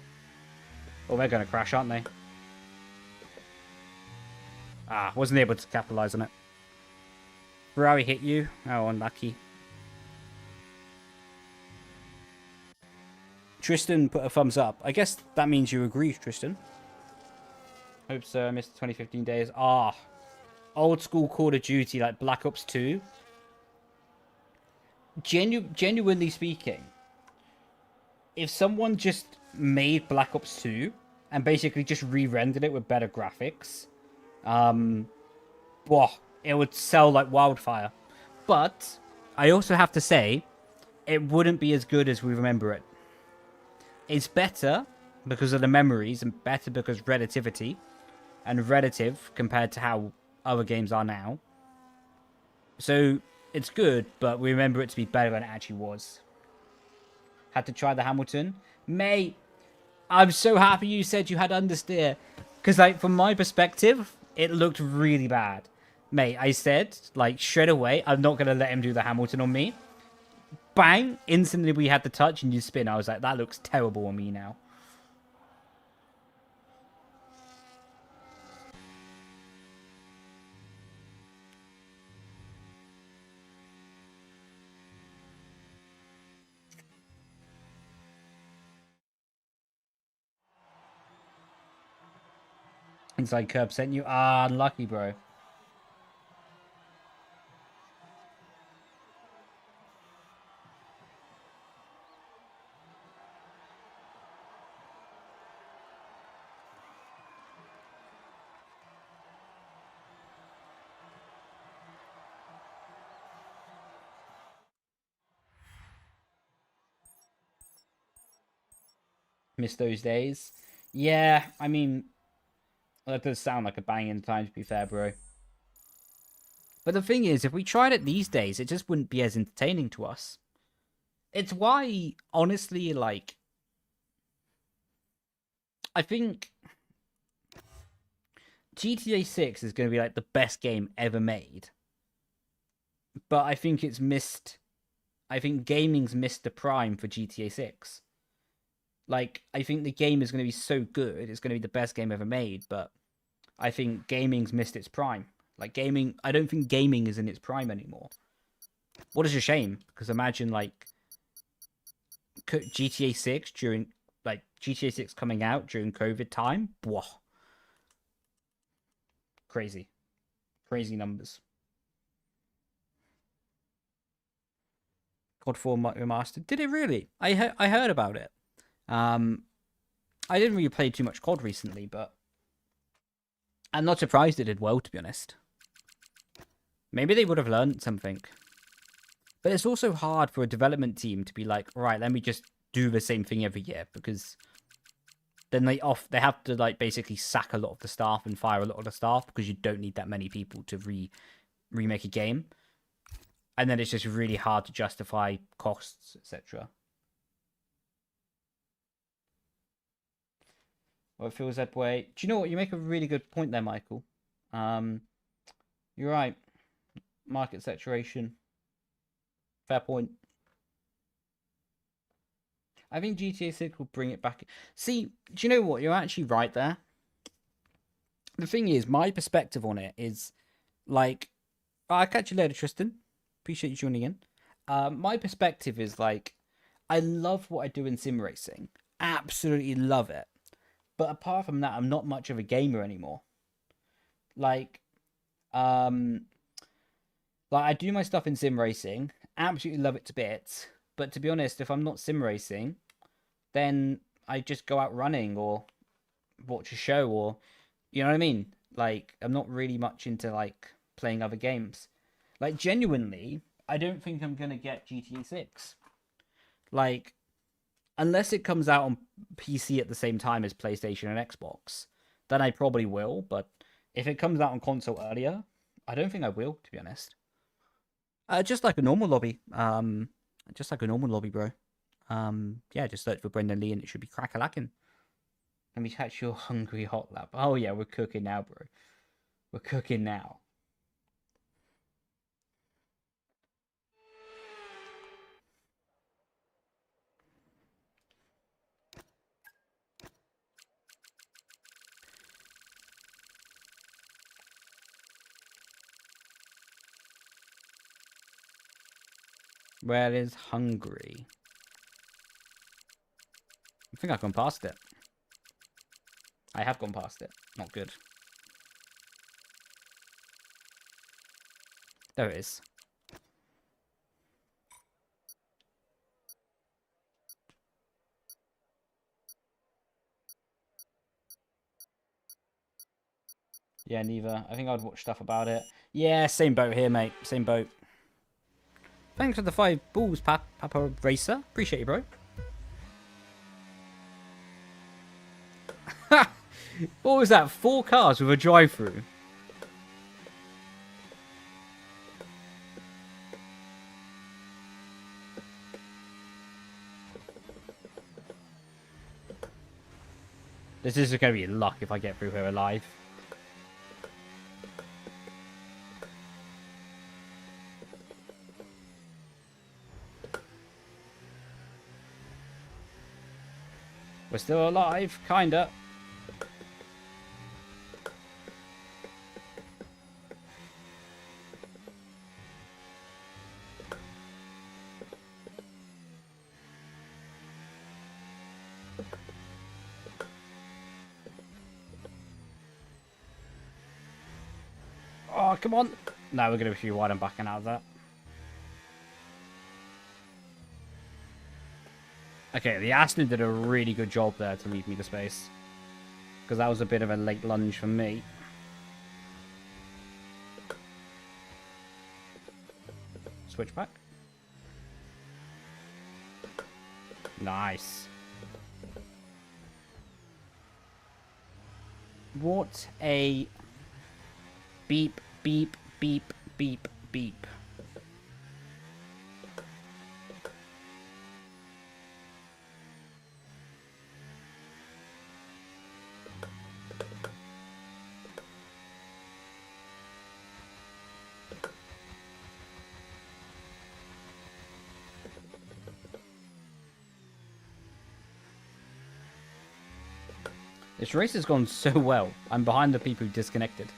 Or they're going to crash, aren't they? Ah, wasn't able to capitalize on it. Ferrari hit you. Oh, unlucky. Tristan put a thumbs up. I guess that means you agree, Tristan. Hope so. I missed the 2015 days. Ah, old school Call of Duty like Black Ops 2. Genuinely speaking, if someone just made Black Ops 2 and basically just re-rendered it with better graphics, whoa, it would sell like wildfire. But I also have to say, it wouldn't be as good as we remember it. It's better because of the memories and better because relativity and relative compared to how other games are now. So it's good, but we remember it to be better than it actually was. Had to try the Hamilton. Mate, I'm so happy you said you had understeer. Because, like, from my perspective, it looked really bad. Mate, I said, like, straight away, I'm not going to let him do the Hamilton on me. Bang! Instantly we had the touch and you spin. I was like, that looks terrible on me now. Inside Curb sent you. Ah, unlucky, bro. Miss those days. Yeah, I mean, that does sound like a banging time, to be fair, bro. But the thing is, if we tried it these days, it just wouldn't be as entertaining to us. It's why, honestly, like, I think GTA 6 is going to be, like, the best game ever made. But I think it's missed... I think gaming's missed the prime for GTA 6. Like, I think the game is going to be so good, it's going to be the best game ever made, but I think gaming's missed its prime. Like, gaming... I don't think gaming is in its prime anymore. What is a shame, because imagine, like, GTA 6 during... Like, GTA 6 coming out during COVID time? Whoa. Crazy. Crazy numbers. COD 4 Remastered. Did it really? I heard about it. I didn't really play too much COD recently, but I'm not surprised it did well, to be honest. Maybe they would have learned something. But it's also hard for a development team to be like, right, let me just do the same thing every year, because then they have to, like, basically sack a lot of the staff and fire a lot of the staff because you don't need that many people to remake a game. And then it's just really hard to justify costs, etc. Well, it feels that way. Do you know what? You make a really good point there, Michael. You're right. Market saturation. Fair point. I think GTA 6 will bring it back. See, do you know what? You're actually right there. The thing is, my perspective on it is, like... I'll catch you later, Tristan. Appreciate you joining in. My perspective is, like, I love what I do in sim racing. Absolutely love it. But apart from that, I'm not much of a gamer anymore. Like I do my stuff in sim racing. Absolutely love it to bits. But to be honest, if I'm not sim racing, then I just go out running or watch a show, or, you know what I mean? Like, I'm not really much into, like, playing other games. Like, genuinely, I don't think I'm gonna get GTA 6. Like, unless it comes out on PC at the same time as PlayStation and Xbox, then I probably will. But if it comes out on console earlier, I don't think I will, to be honest. Just like a normal lobby. Just like a normal lobby, bro. Yeah, just search for Brendon Leigh and it should be crack-a-lacking. Let me catch your hungry hot lap. Oh yeah, we're cooking now, bro. We're cooking now. Where is Hungary? I think I've gone past it. I have gone past it. Not good. There it is. Yeah, neither. I think I'd watch stuff about it. Yeah, same boat here, mate. Same boat. Thanks for the 5 balls, Papa Racer. Appreciate you, bro. What was that? 4 cars with a drive-through. This is going to be luck if I get through here alive. We're still alive, kinda. Oh, come on. No, we're going to be wide and backing out of that. Okay, the Aston did a really good job there to leave me the space. Because that was a bit of a late lunge for me. Switchback. Nice. What a beep, beep, beep, beep, beep. This race has gone so well. I'm behind the people who disconnected.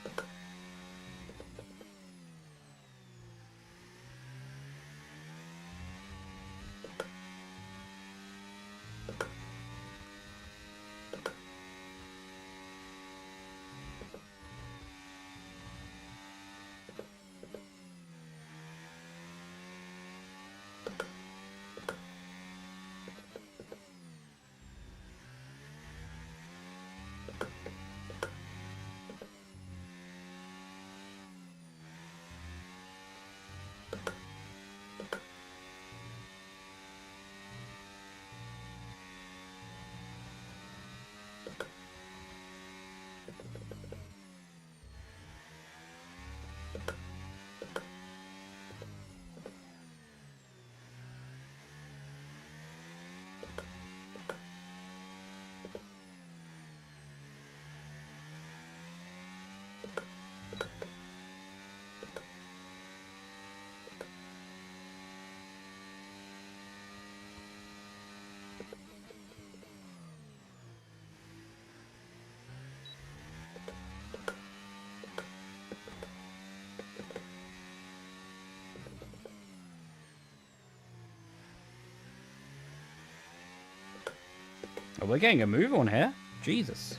Oh, we're getting a move on here. Jesus.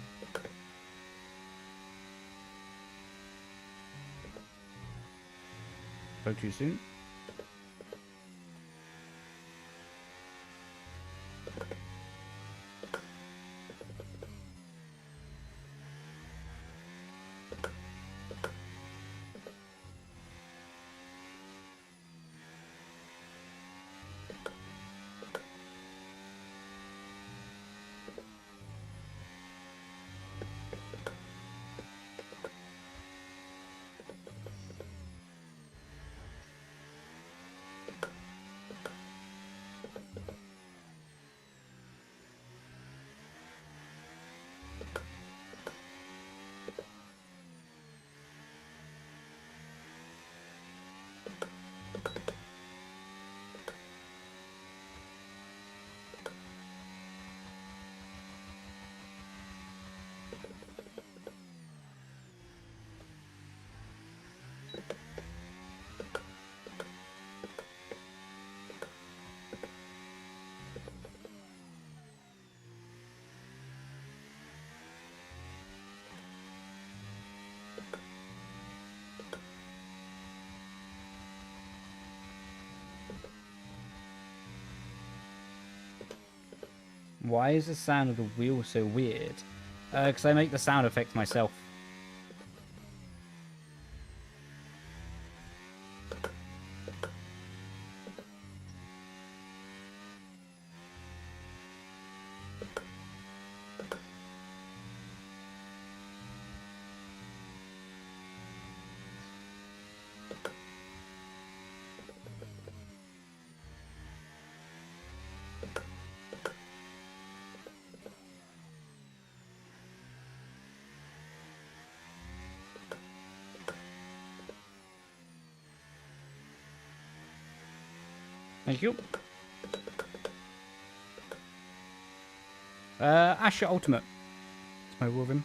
Go too soon. Why is the sound of the wheel so weird? Because I make the sound effects myself. Thank you. Ascher Ultimate. It's my Wolverine.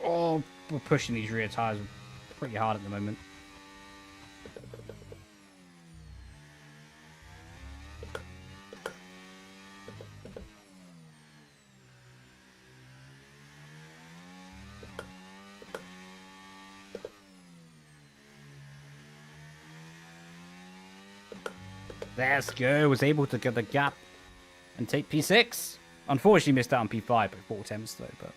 Oh, we're pushing these rear tires pretty hard at the moment. Let's go. Was able to get the gap and take P6. Unfortunately, missed out on P5, but 4 attempts though. But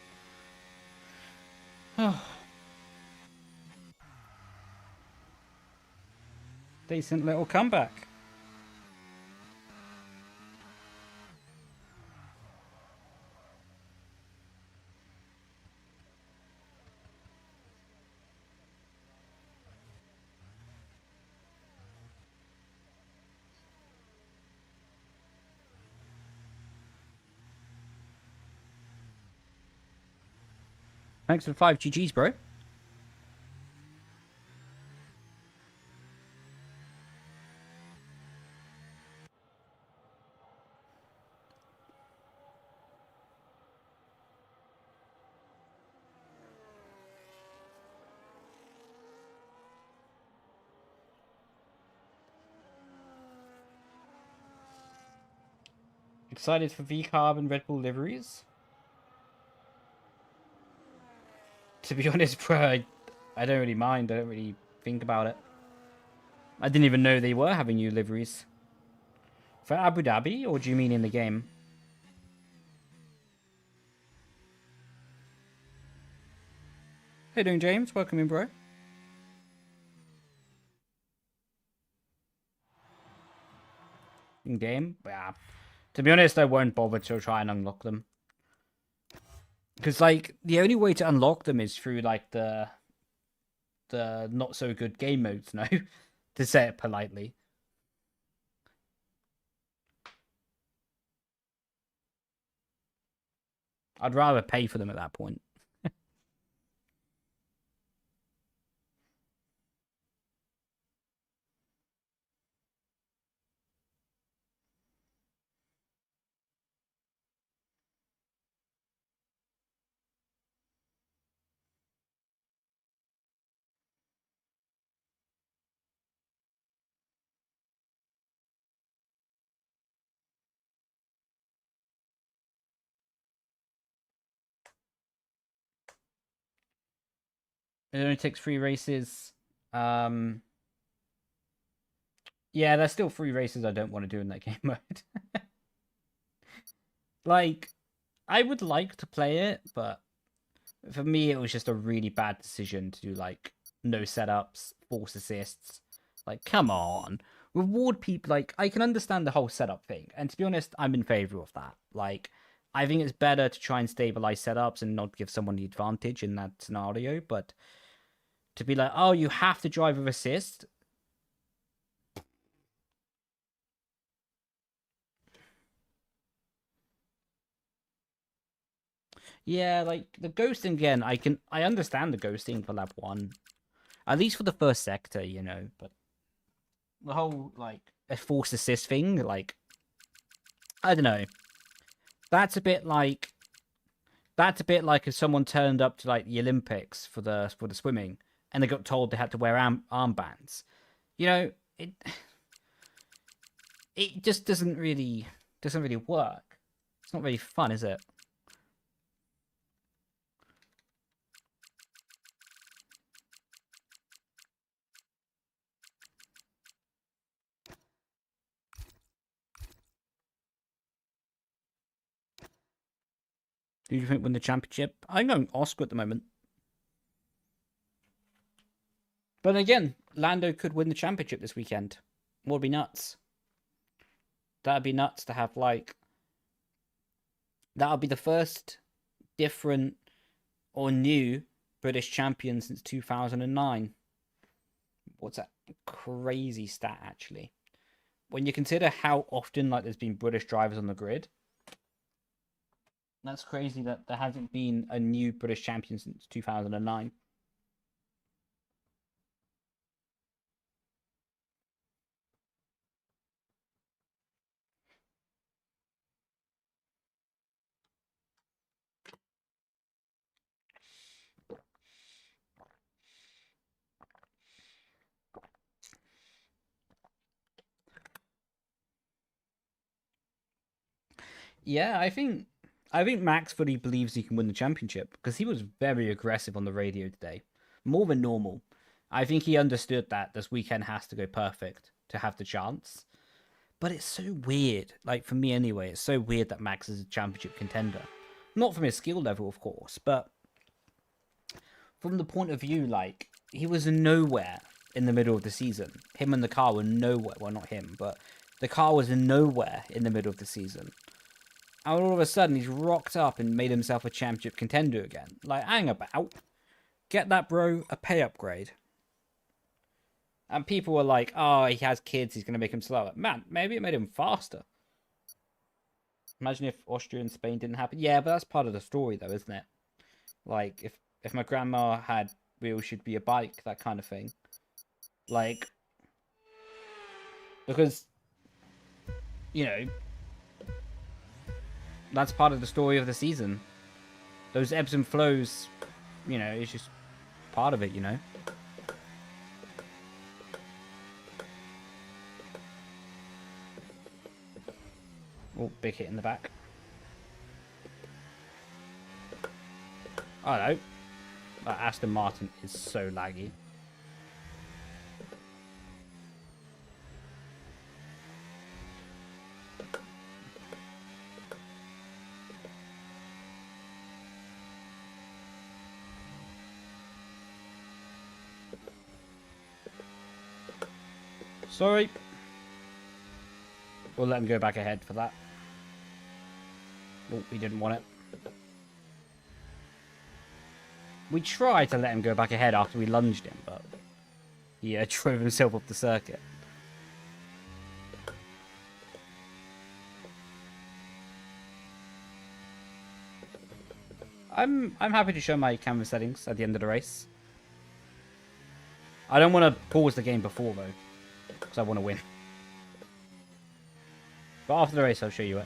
decent little comeback. Thanks for 5 GGs, bro. Excited for V-Carb and Red Bull liveries? To be honest, bro, I don't really mind. I don't really think about it. I didn't even know they were having new liveries. For Abu Dhabi, or do you mean in the game? How you doing, James? Welcome in, bro. In game? Yeah. To be honest, I won't bother to try and unlock them. Because, like, the only way to unlock them is through, like, the not so good game modes, no? To say it politely. I'd rather pay for them at that point. It only takes 3 races. Yeah, there's still 3 races I don't want to do in that game mode. Like, I would like to play it, but for me, it was just a really bad decision to do, like, no setups, force assists. Like, come on. Reward people. Like, I can understand the whole setup thing. And to be honest, I'm in favor of that. Like, I think it's better to try and stabilize setups and not give someone the advantage in that scenario. But to be like, oh, you have to drive with assist. Yeah, like the ghosting again, I understand the ghosting for lap 1. At least for the first sector, you know, but the whole like a forced assist thing, like I don't know. That's a bit like if someone turned up to like the Olympics for the swimming and they got told they had to wear armbands. You know, it just doesn't really work. It's not really fun, is it? Who do you think win the championship? I'm going Oscar at the moment. But again, Lando could win the championship this weekend. Would be nuts. That'd be nuts to have like. That'll be the first different or new British champion since 2009. What's that crazy stat actually? When you consider how often like there's been British drivers on the grid, that's crazy that there hasn't been a new British champion since 2009. Yeah, I think Max fully believes he can win the championship because he was very aggressive on the radio today, more than normal. I think he understood that this weekend has to go perfect to have the chance. But it's so weird, like for me anyway, it's so weird that Max is a championship contender. Not from his skill level, of course, but from the point of view, like, he was nowhere in the middle of the season. Him and the car were nowhere. Well, not him, but the car was nowhere in the middle of the season. And all of a sudden, he's rocked up and made himself a championship contender again. Like, hang about. Get that, bro, a pay upgrade. And people were like, oh, he has kids, he's going to make him slower. Man, maybe it made him faster. Imagine if Austria and Spain didn't happen. Yeah, but that's part of the story, though, isn't it? Like, if my grandma had wheels, she'd be a bike, that kind of thing. Like, because, you know, that's part of the story of the season. Those ebbs and flows, you know, it's just part of it, you know? Oh, big hit in the back. I don't know. That Aston Martin is so laggy. Sorry. We'll let him go back ahead for that. Oh, he didn't want it. We tried to let him go back ahead after we lunged him, but he drove himself off the circuit. I'm happy to show my camera settings at the end of the race. I don't want to pause the game before though, because I want to win. But after the race, I'll show you it.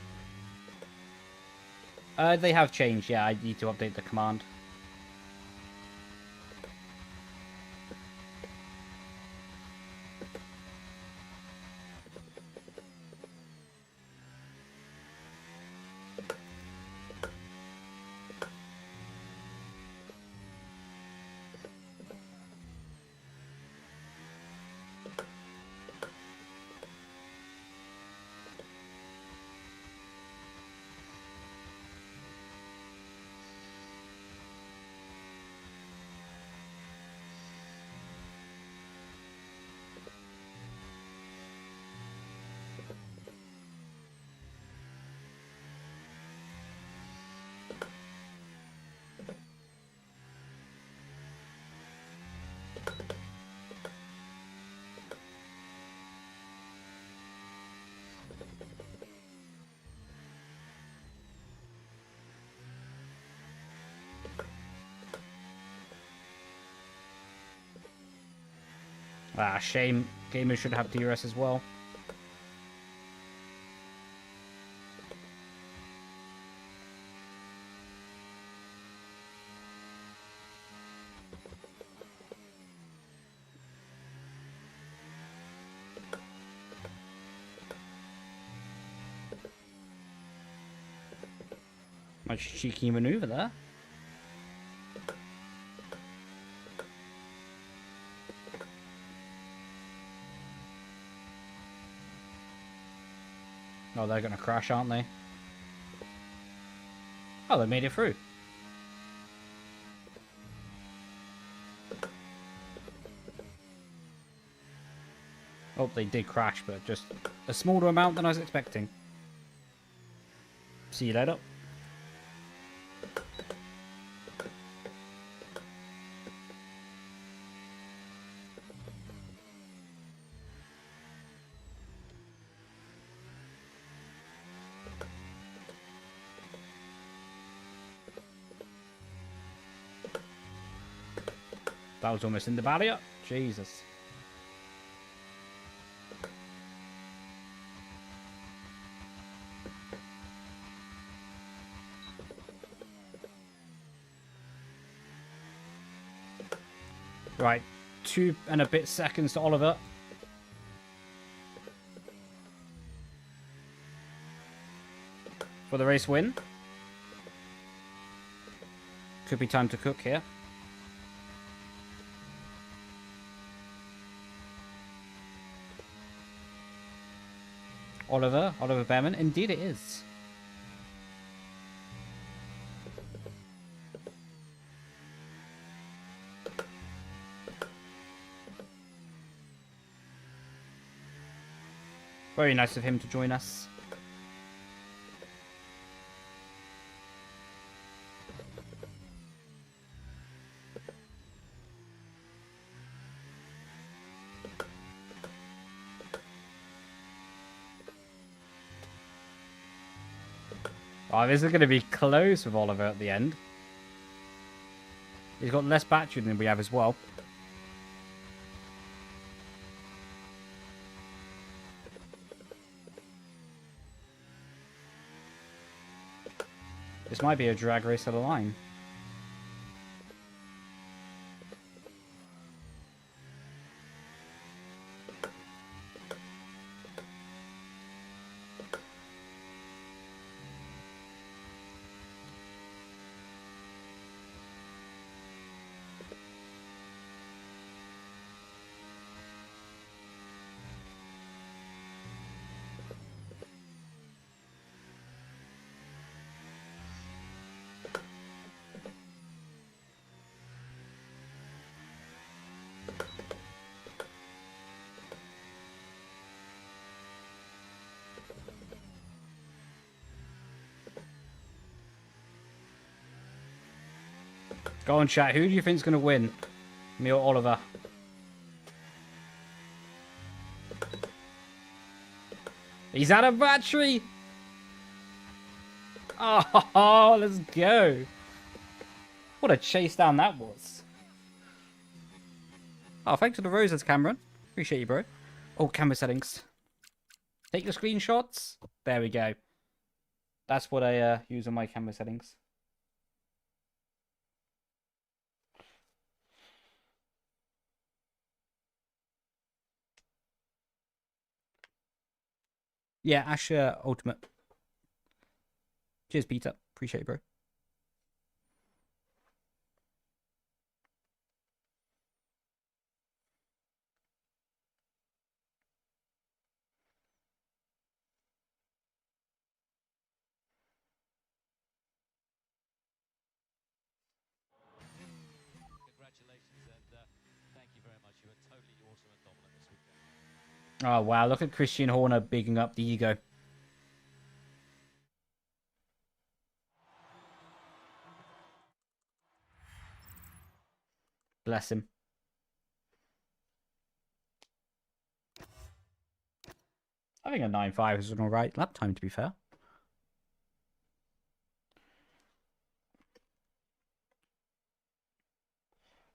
They have changed. Yeah, I need to update the command. Ah, shame. Gamers should have DRS as well. Nice cheeky maneuver there. Oh, they're going to crash, aren't they? Oh, they made it through. Oh, they did crash, but just a smaller amount than I was expecting. See you later. That was almost in the barrier. Jesus. Right. 2 and a bit seconds to Oliver. For the race win. Could be time to cook here. Oliver Behrman. Indeed it is. Very nice of him to join us. Oh, this is going to be close with Oliver at the end. He's got less battery than we have as well. This might be a drag race of the line. Go on, chat. Who do you think is going to win? Me or Oliver? He's out of battery! Oh, let's go. What a chase down that was. Oh, thanks for the roses, Cameron. Appreciate you, bro. Oh, camera settings. Take your screenshots. There we go. That's what I use on my camera settings. Yeah, Asher Ultimate. Cheers, Peter. Appreciate it, bro. Oh, wow. Look at Christian Horner bigging up the ego. Bless him. I think a 9.5 is an alright lap time, to be fair.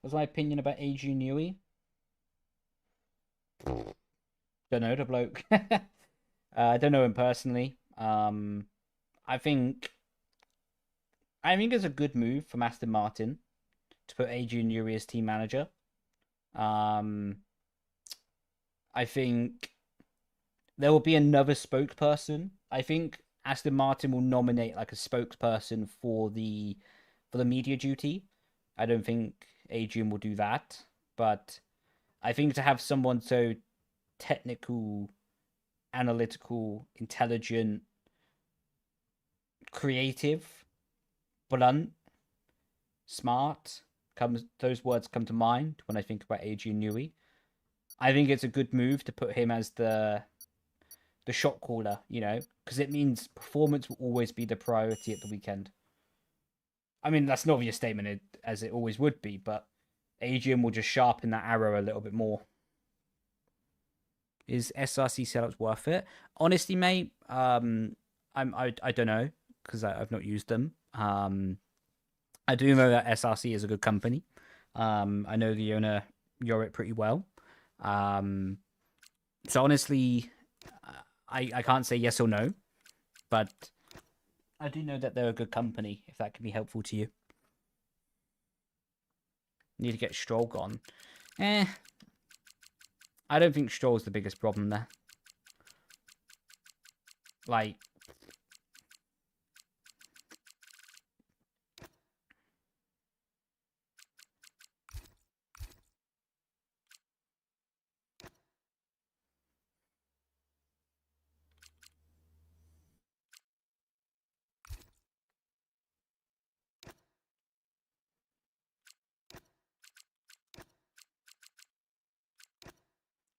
What's my opinion about AG Newey? Don't know the bloke. I don't know him personally. I think it's a good move from Aston Martin to put Adrian Newey as team manager. I think there will be another spokesperson. I think Aston Martin will nominate like a spokesperson for the media duty. I don't think Adrian will do that, but I think to have someone so technical, analytical, intelligent, creative, blunt, smart, those words come to mind when I think about Adrian Newey. I think it's a good move to put him as the shot caller, you know, because it means performance will always be the priority at the weekend. I mean, that's not obvious statement as it always would be, but Adrian will just sharpen that arrow a little bit more. Is SRC setups worth it? Honestly, mate, I don't know because I've not used them. I do know that SRC is a good company. I know the owner Yorit pretty well. So honestly, I can't say yes or no, but I do know that they're a good company, if that can be helpful to you. Need to get Stroll gone. I don't think Stroll's the biggest problem there. Like,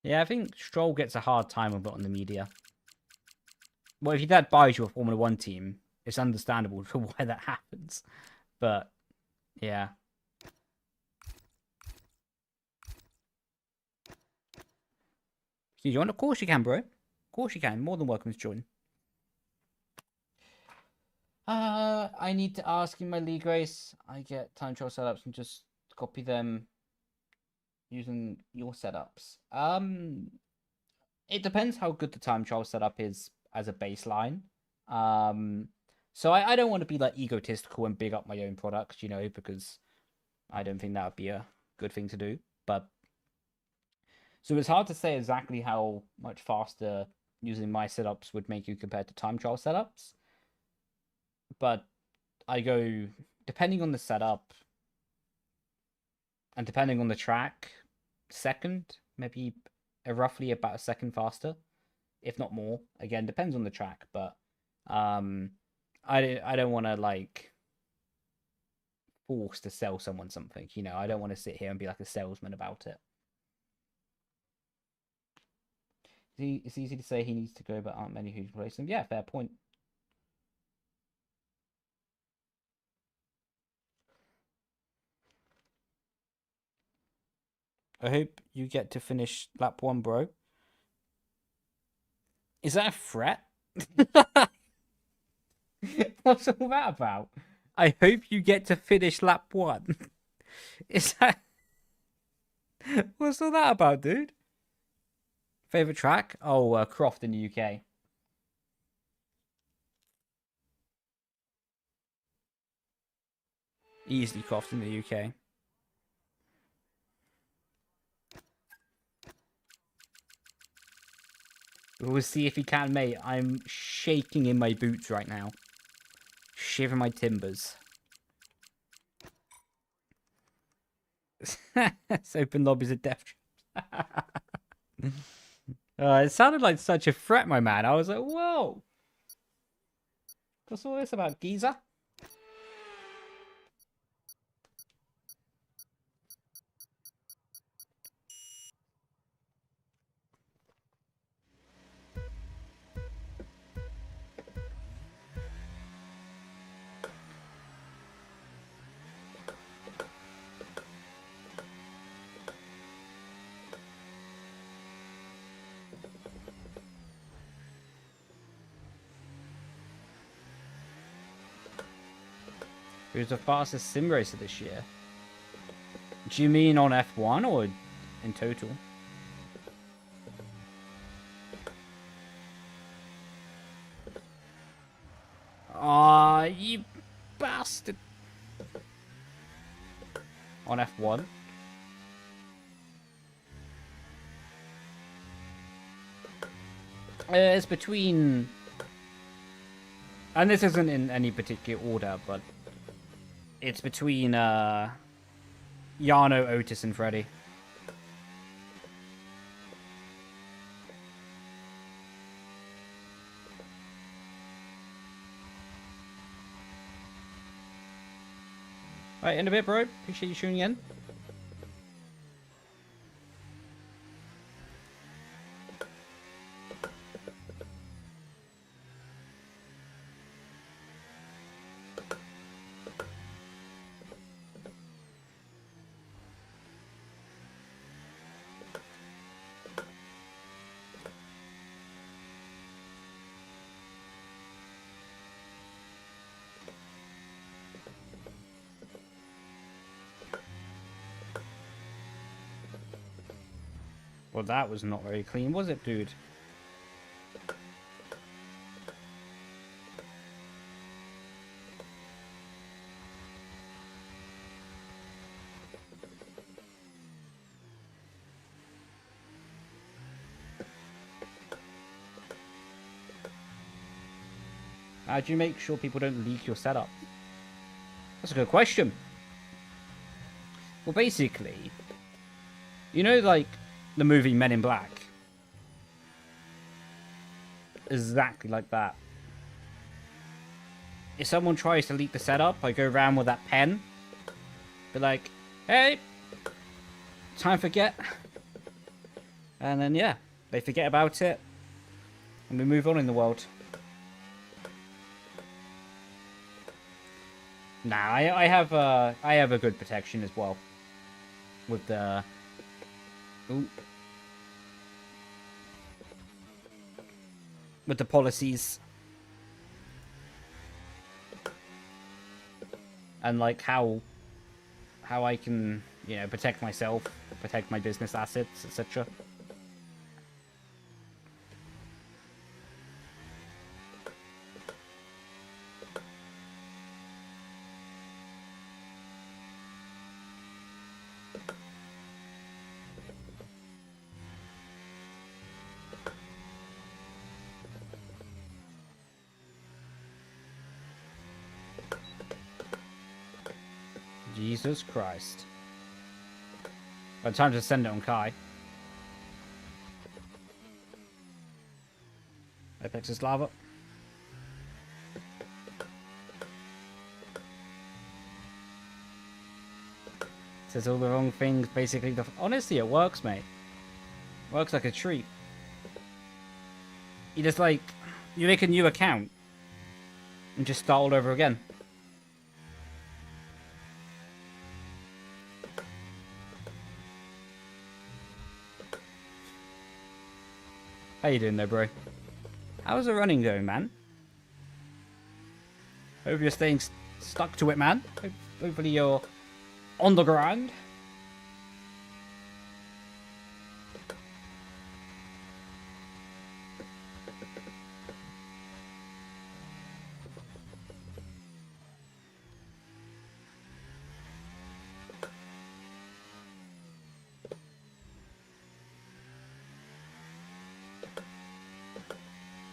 yeah, I think Stroll gets a hard time of it on the media. Well, if your dad buys you a Formula 1 team, it's understandable for why that happens. But, yeah. Can you join? Of course you can, bro. Of course you can. More than welcome to join. I need to ask in my league race. I get time trial setups and just copy them using your setups. It depends how good the time trial setup is as a baseline. So I don't want to be like egotistical and big up my own products, you know, because I don't think that would be a good thing to do. But so it's hard to say exactly how much faster using my setups would make you compared to time trial setups. But I go, depending on the setup and depending on the track, second, maybe roughly about a second faster, if not more. Again, depends on the track, but I don't want to like force to sell someone something, you know. I don't want to sit here and be like a salesman about it. It's easy to say he needs to go, but aren't many who replace him. Yeah, fair point. I hope you get to finish lap 1, bro. Is that a threat? What's all that about? I hope you get to finish lap 1. Is that... What's all that about, dude? Favorite track? Oh, Croft in the UK. Easily Croft in the UK. We'll see if he can, mate. I'm shaking in my boots right now. Shivering my timbers. Let's open lobbies of death traps. It sounded like such a threat, my man. I was like, whoa. What's all this about, geezer? Who's the fastest sim racer this year? Do you mean on F1 or in total? Aw, you bastard. On F1. It's between... And this isn't in any particular order, but... It's between, Yano, Otis, and Freddy. Right, in a bit, bro. Appreciate you tuning in. Well, that was not very clean, was it, dude? How do you make sure people don't leak your setup? That's a good question. Well, basically, you know, like, the movie Men in Black? Exactly like that. If someone tries to leak the setup, I go around with that pen. Be like, hey, time for get. And then, yeah, they forget about it. And we move on in the world. Nah, I have a good protection as well. With the... Ooh. With the policies. And like how I can, you know, protect myself, protect my business assets, etc. Jesus Christ. By the time to send it on Kai. Apex is lava. Says all the wrong things, basically. Honestly, it works, mate. Works like a treat. You just like... You make a new account. And just start all over again. How you doing there, bro? How's the running going, man? Hope you're staying stuck to it, man. Hopefully you're on the grind.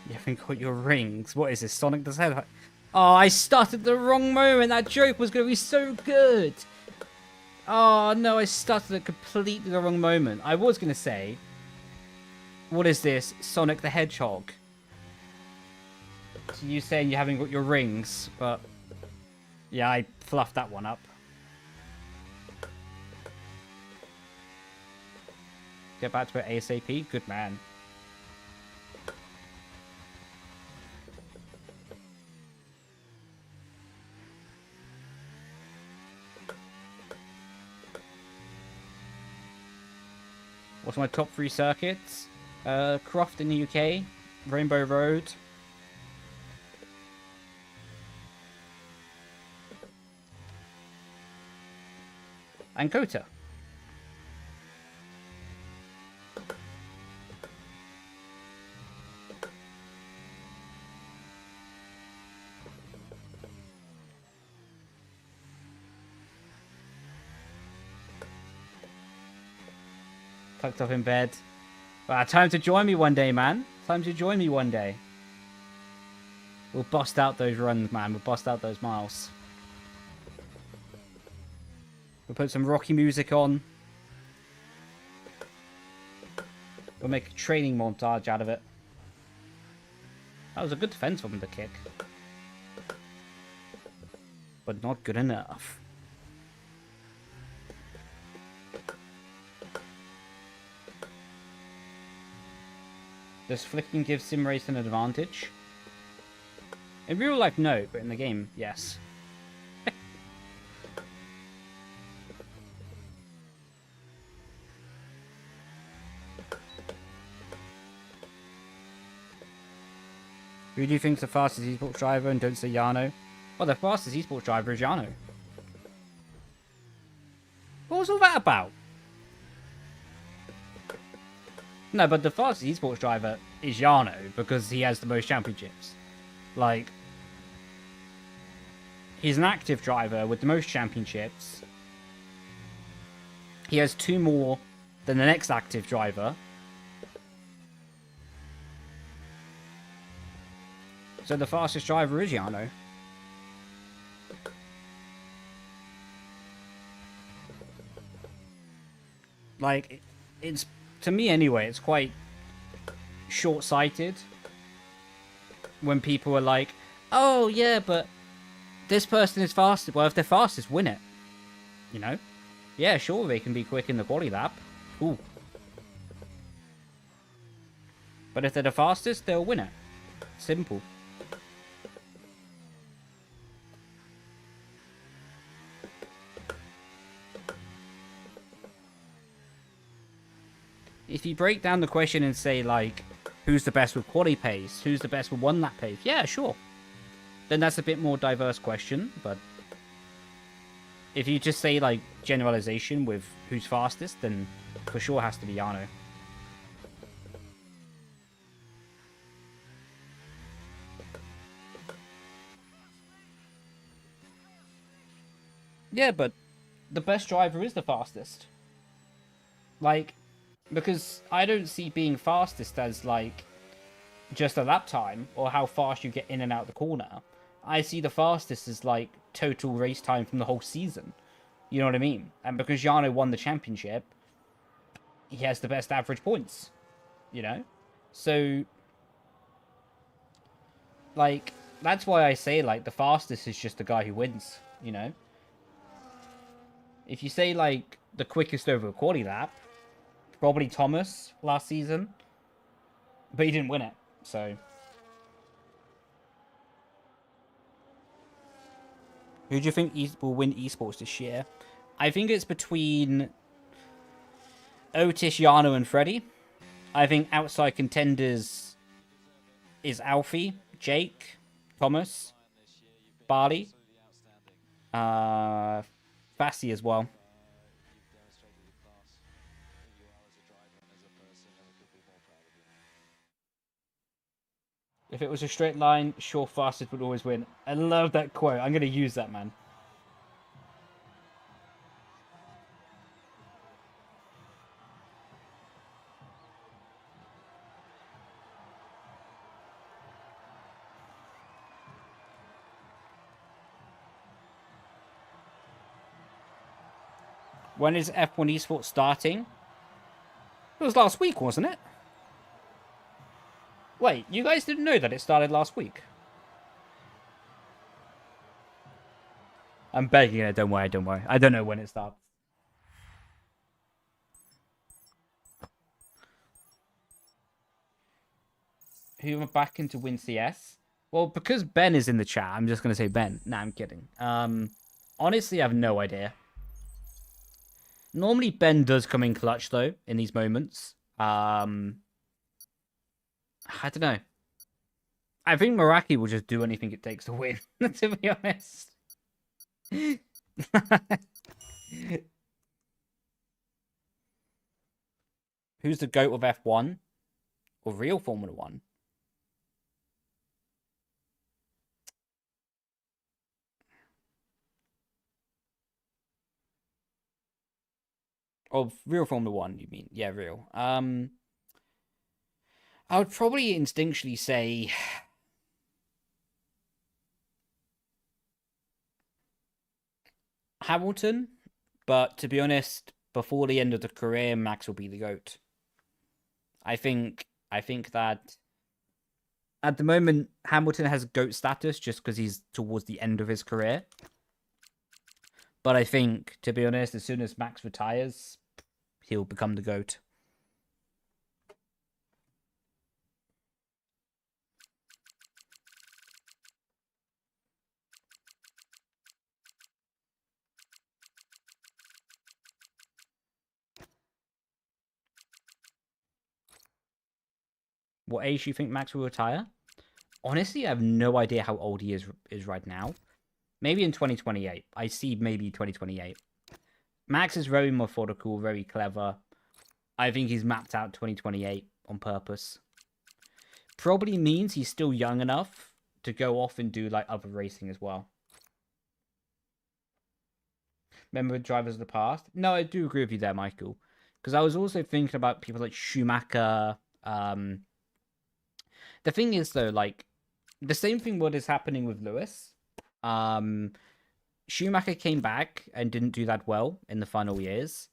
You haven't got your rings. What is this? Sonic the Hedgehog? Oh, I started the wrong moment. That joke was going to be so good. Oh, no, I started at completely the wrong moment. I was going to say, what is this? Sonic the Hedgehog. So you saying you haven't got your rings, but yeah, I fluffed that one up. Get back to it ASAP. Good man. What's my top 3 circuits? Croft in the UK, Rainbow Road, and Kota. Tucked up in bed. Time to join me one day, man. Time to join me one day. We'll bust out those runs, man. We'll bust out those miles. We'll put some Rocky music on. We'll make a training montage out of it. That was a good defense from the kick. But not good enough. Does flicking give sim race an advantage? In real life, no, but in the game, yes. Who do you think's the fastest esports driver? And don't say Yano. Well, the fastest esports driver is Yano. What was all that about? No, but the fastest esports driver is Yano because he has the most championships. Like, he's an active driver with the most championships. He has 2 more than the next active driver. So the fastest driver is Yano. Like, it's, to me anyway, it's quite short-sighted when people are like, oh yeah, but this person is fastest. Well, if they're fastest, win it. You know? Yeah, sure, they can be quick in the quali lap. Ooh. But if they're the fastest, they'll win it. Simple. If you break down the question and say, like, who's the best with quali pace? Who's the best with 1 lap pace? Yeah, sure. Then that's a bit more diverse question, but if you just say, like, generalization with who's fastest, then for sure has to be Yano. Yeah, but the best driver is the fastest. Like, because I don't see being fastest as, like, just a lap time or how fast you get in and out of the corner. I see the fastest as, like, total race time from the whole season. You know what I mean? And because Yano won the championship, he has the best average points. You know? So, like, that's why I say, like, the fastest is just the guy who wins. You know? If you say, like, the quickest over a quali lap, probably Thomas last season, but he didn't win it, so. Who do you think will win esports this year? I think it's between Otis, Yano, and Freddy. I think outside contenders is Alfie, Jake, Thomas, Barley, Fassi as well. If it was a straight line, sure, fastest would always win. I love that quote. I'm going to use that, man. When is F1 Esports starting? It was last week, wasn't it? Wait, you guys didn't know that it started last week? I'm begging it, don't worry, don't worry. I don't know when it starts. Who am back into Win CS? Well, because Ben is in the chat, I'm just going to say Ben. Nah, I'm kidding. Honestly, I have no idea. Normally, Ben does come in clutch, though, in these moments. I don't know. I think Meraki will just do anything it takes to win, to be honest. Who's the GOAT of F1? Or real Formula 1? Of real Formula One, you mean? Yeah, real. I would probably instinctually say Hamilton, but to be honest, before the end of the career, Max will be the GOAT. I think that at the moment Hamilton has GOAT status just because he's towards the end of his career. But I think, to be honest, as soon as Max retires, he'll become the GOAT. What age do you think Max will retire? Honestly, I have no idea how old he is right now. Maybe in 2028. I see maybe 2028. Max is very methodical, very clever. I think he's mapped out 2028 on purpose. Probably means he's still young enough to go off and do like other racing as well. Remember drivers of the past? No, I do agree with you there, Michael. Because I was also thinking about people like Schumacher. The thing is, though, like, the same thing what is happening with Lewis. Schumacher came back and didn't do that well in the final years.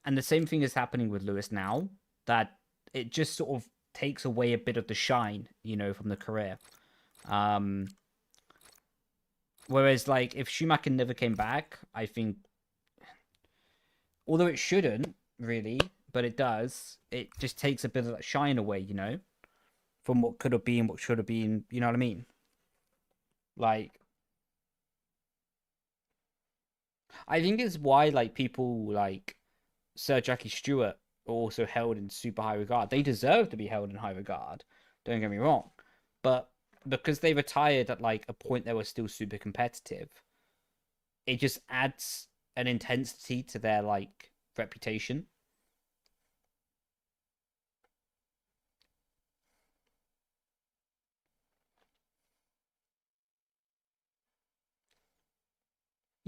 And the same thing is happening with Lewis now. That it just sort of takes away a bit of the shine, from the career. Whereas, like, if Schumacher never came back, I think, although it shouldn't, really, but it does, it just takes a bit of that shine away, from what could have been, what should have been, you know what I mean? Like, I think it's why, like, people like Sir Jackie Stewart are also held in super high regard. They deserve to be held in high regard, don't get me wrong. But because they retired at, like, a point they were still super competitive, it just adds an intensity to their, like, reputation.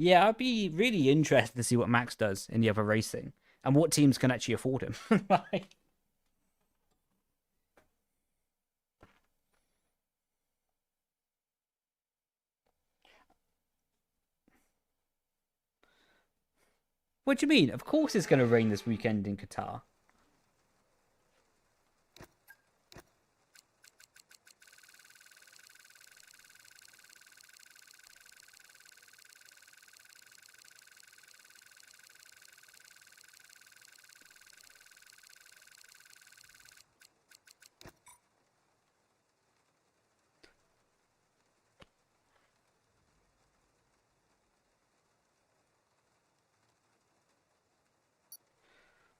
Yeah, I'd be really interested to see what Max does in the other racing and what teams can actually afford him. Like, what do you mean? Of course it's going to rain this weekend in Qatar.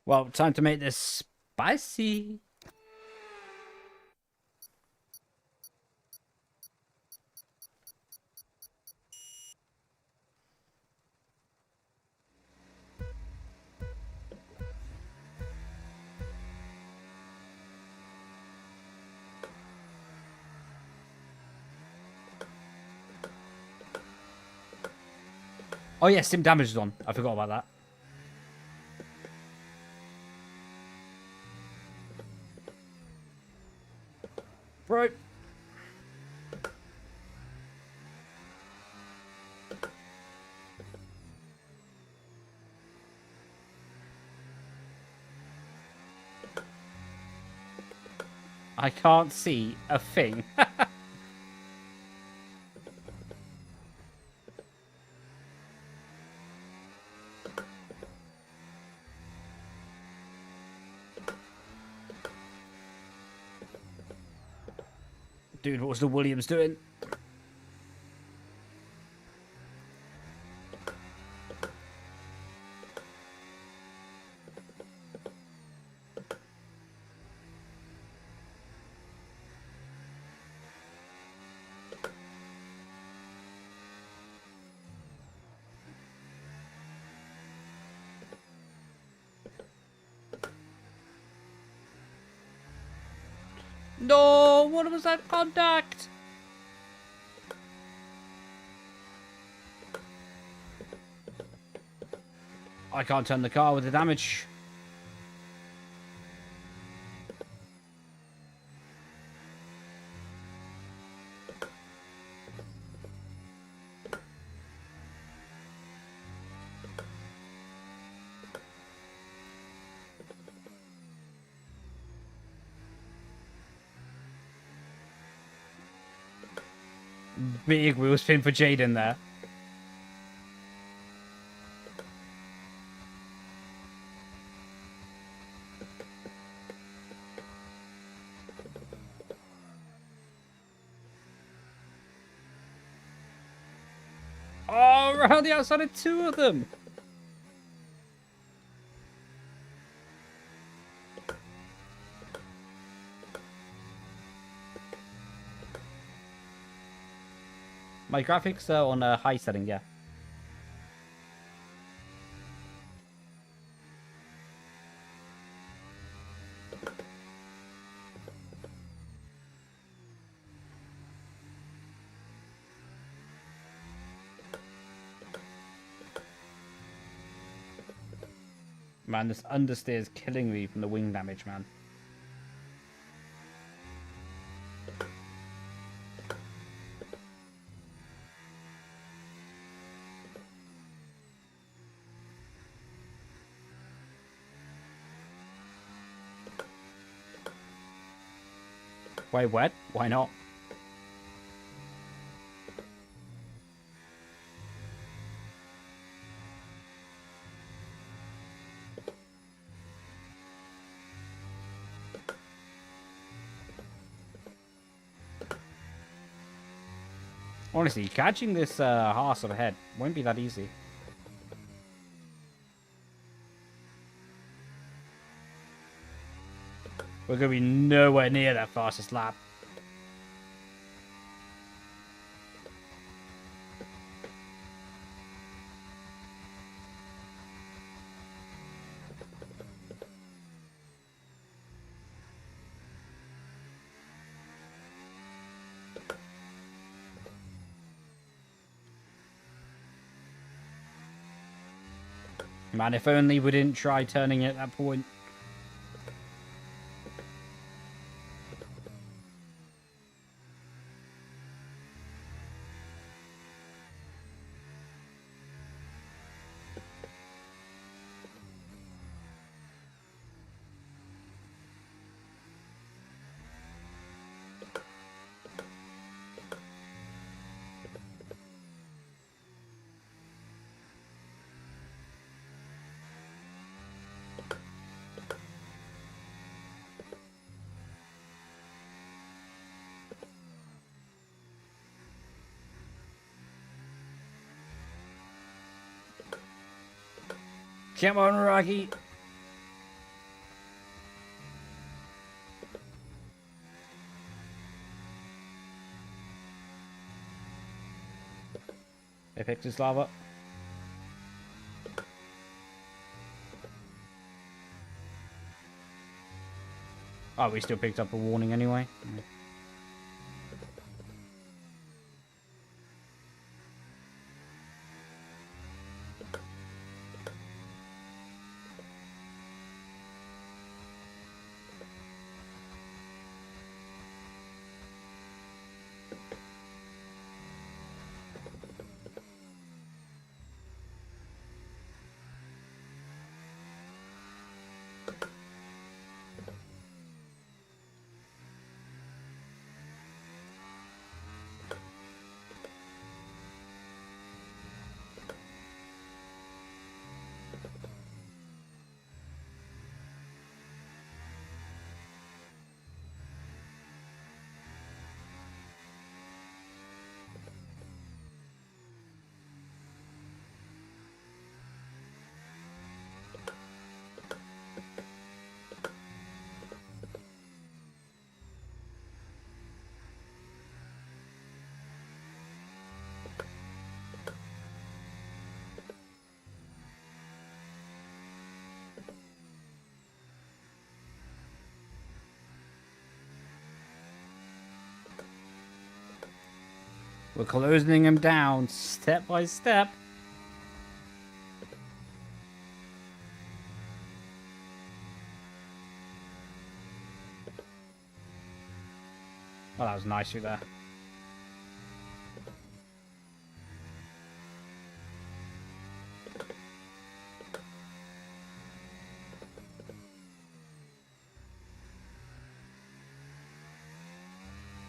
Well, time to make this spicy. Oh yeah, sim damage is on. I forgot about that. Bro. I can't see a thing. Dude, what was the Williams doing? No, what was that contact? I can't turn the car with the damage. Big wheel spin for Jaden there. Oh, around the outside of two of them. My graphics are on a high setting, yeah. Man, this understeer is killing me from the wing damage, man. Wait, what? Why not? Honestly, catching this horse of a head won't be that easy. We're going to be nowhere near that fastest lap. Man, if only we didn't try turning it at that point. Come on, Rocky. Apex is lava. Oh, we still picked up a warning anyway. We're closing him down step by step. Well, that was nice through there.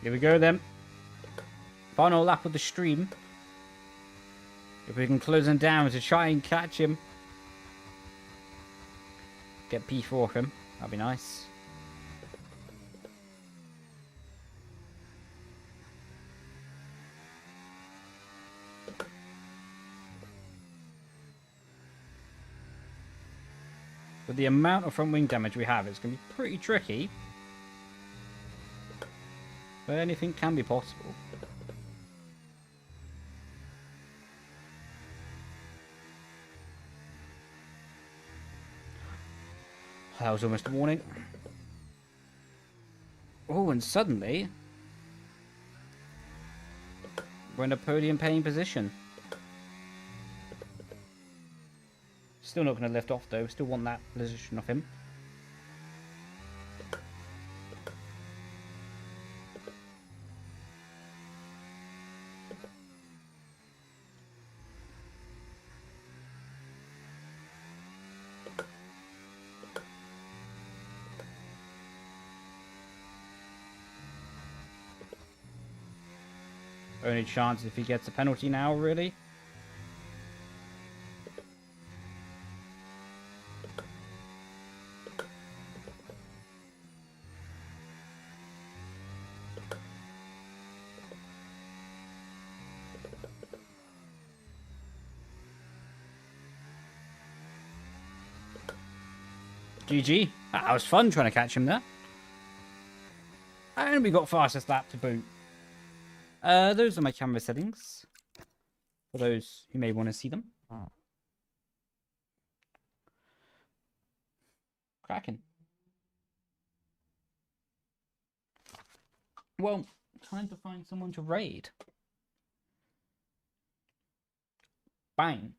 Here we go then. Final lap of the stream. If we can close him down to try and catch him. Get P4 off him. That'd be nice. With the amount of front wing damage we have, it's going to be pretty tricky. But anything can be possible. That was almost a warning. Oh, and suddenly we're in a podium paying position. Still not going to lift off though. Still want that position off him. Only chance if he gets a penalty now, really. GG. That was fun trying to catch him there. And we got fastest lap to boot. Those are my camera settings. For those who may want to see them. Cracking. Well, time to find someone to raid. Bang.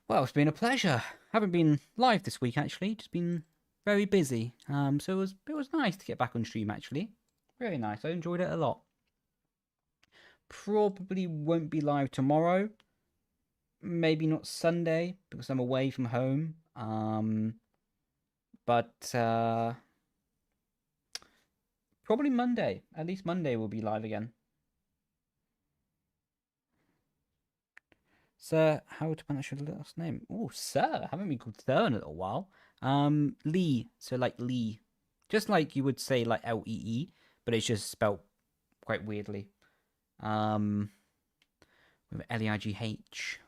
Well, it's been a pleasure. Haven't been live this week actually. Just been very busy. So it was nice to get back on stream actually. Really nice. I enjoyed it a lot. Probably won't be live tomorrow. Maybe not Sunday because I'm away from home. But probably Monday. At least Monday will be live again. Sir, how to pronounce your last name? Oh, sir. I haven't been called sir in a little while. Leigh. So like Leigh. Just like you would say like L-E-E. But it's just spelled quite weirdly. With L-E-I-G-H.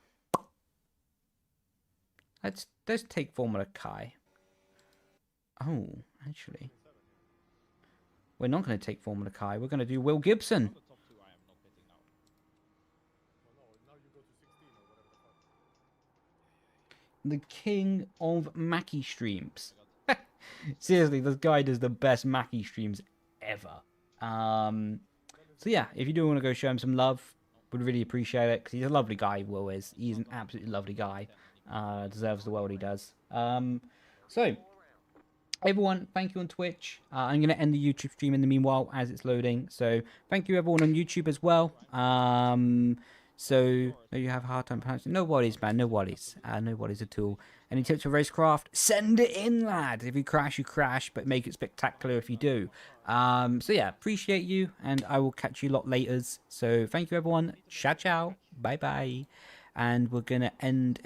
Let's take Formula Chi. Oh, actually. We're not going to take Formula Chi. We're going to do Will Gibson. The king of Mackie streams. Seriously, this guy does the best Mackie streams ever. So yeah, if you do want to go show him some love, would really appreciate it because he's a lovely guy. Will is. He's an absolutely lovely guy. Deserves the world he does. So everyone, thank you on Twitch. I'm going to end the YouTube stream in the meanwhile as it's loading. So thank you everyone on YouTube as well. So you have a hard time pronouncing. No worries, man. No worries. No worries at all. Any tips for racecraft? Send it in, lad. If you crash, but make it spectacular if you do. So yeah, appreciate you, and I will catch you a lot later. So thank you, everyone. Ciao, ciao. Bye, bye. And we're gonna end.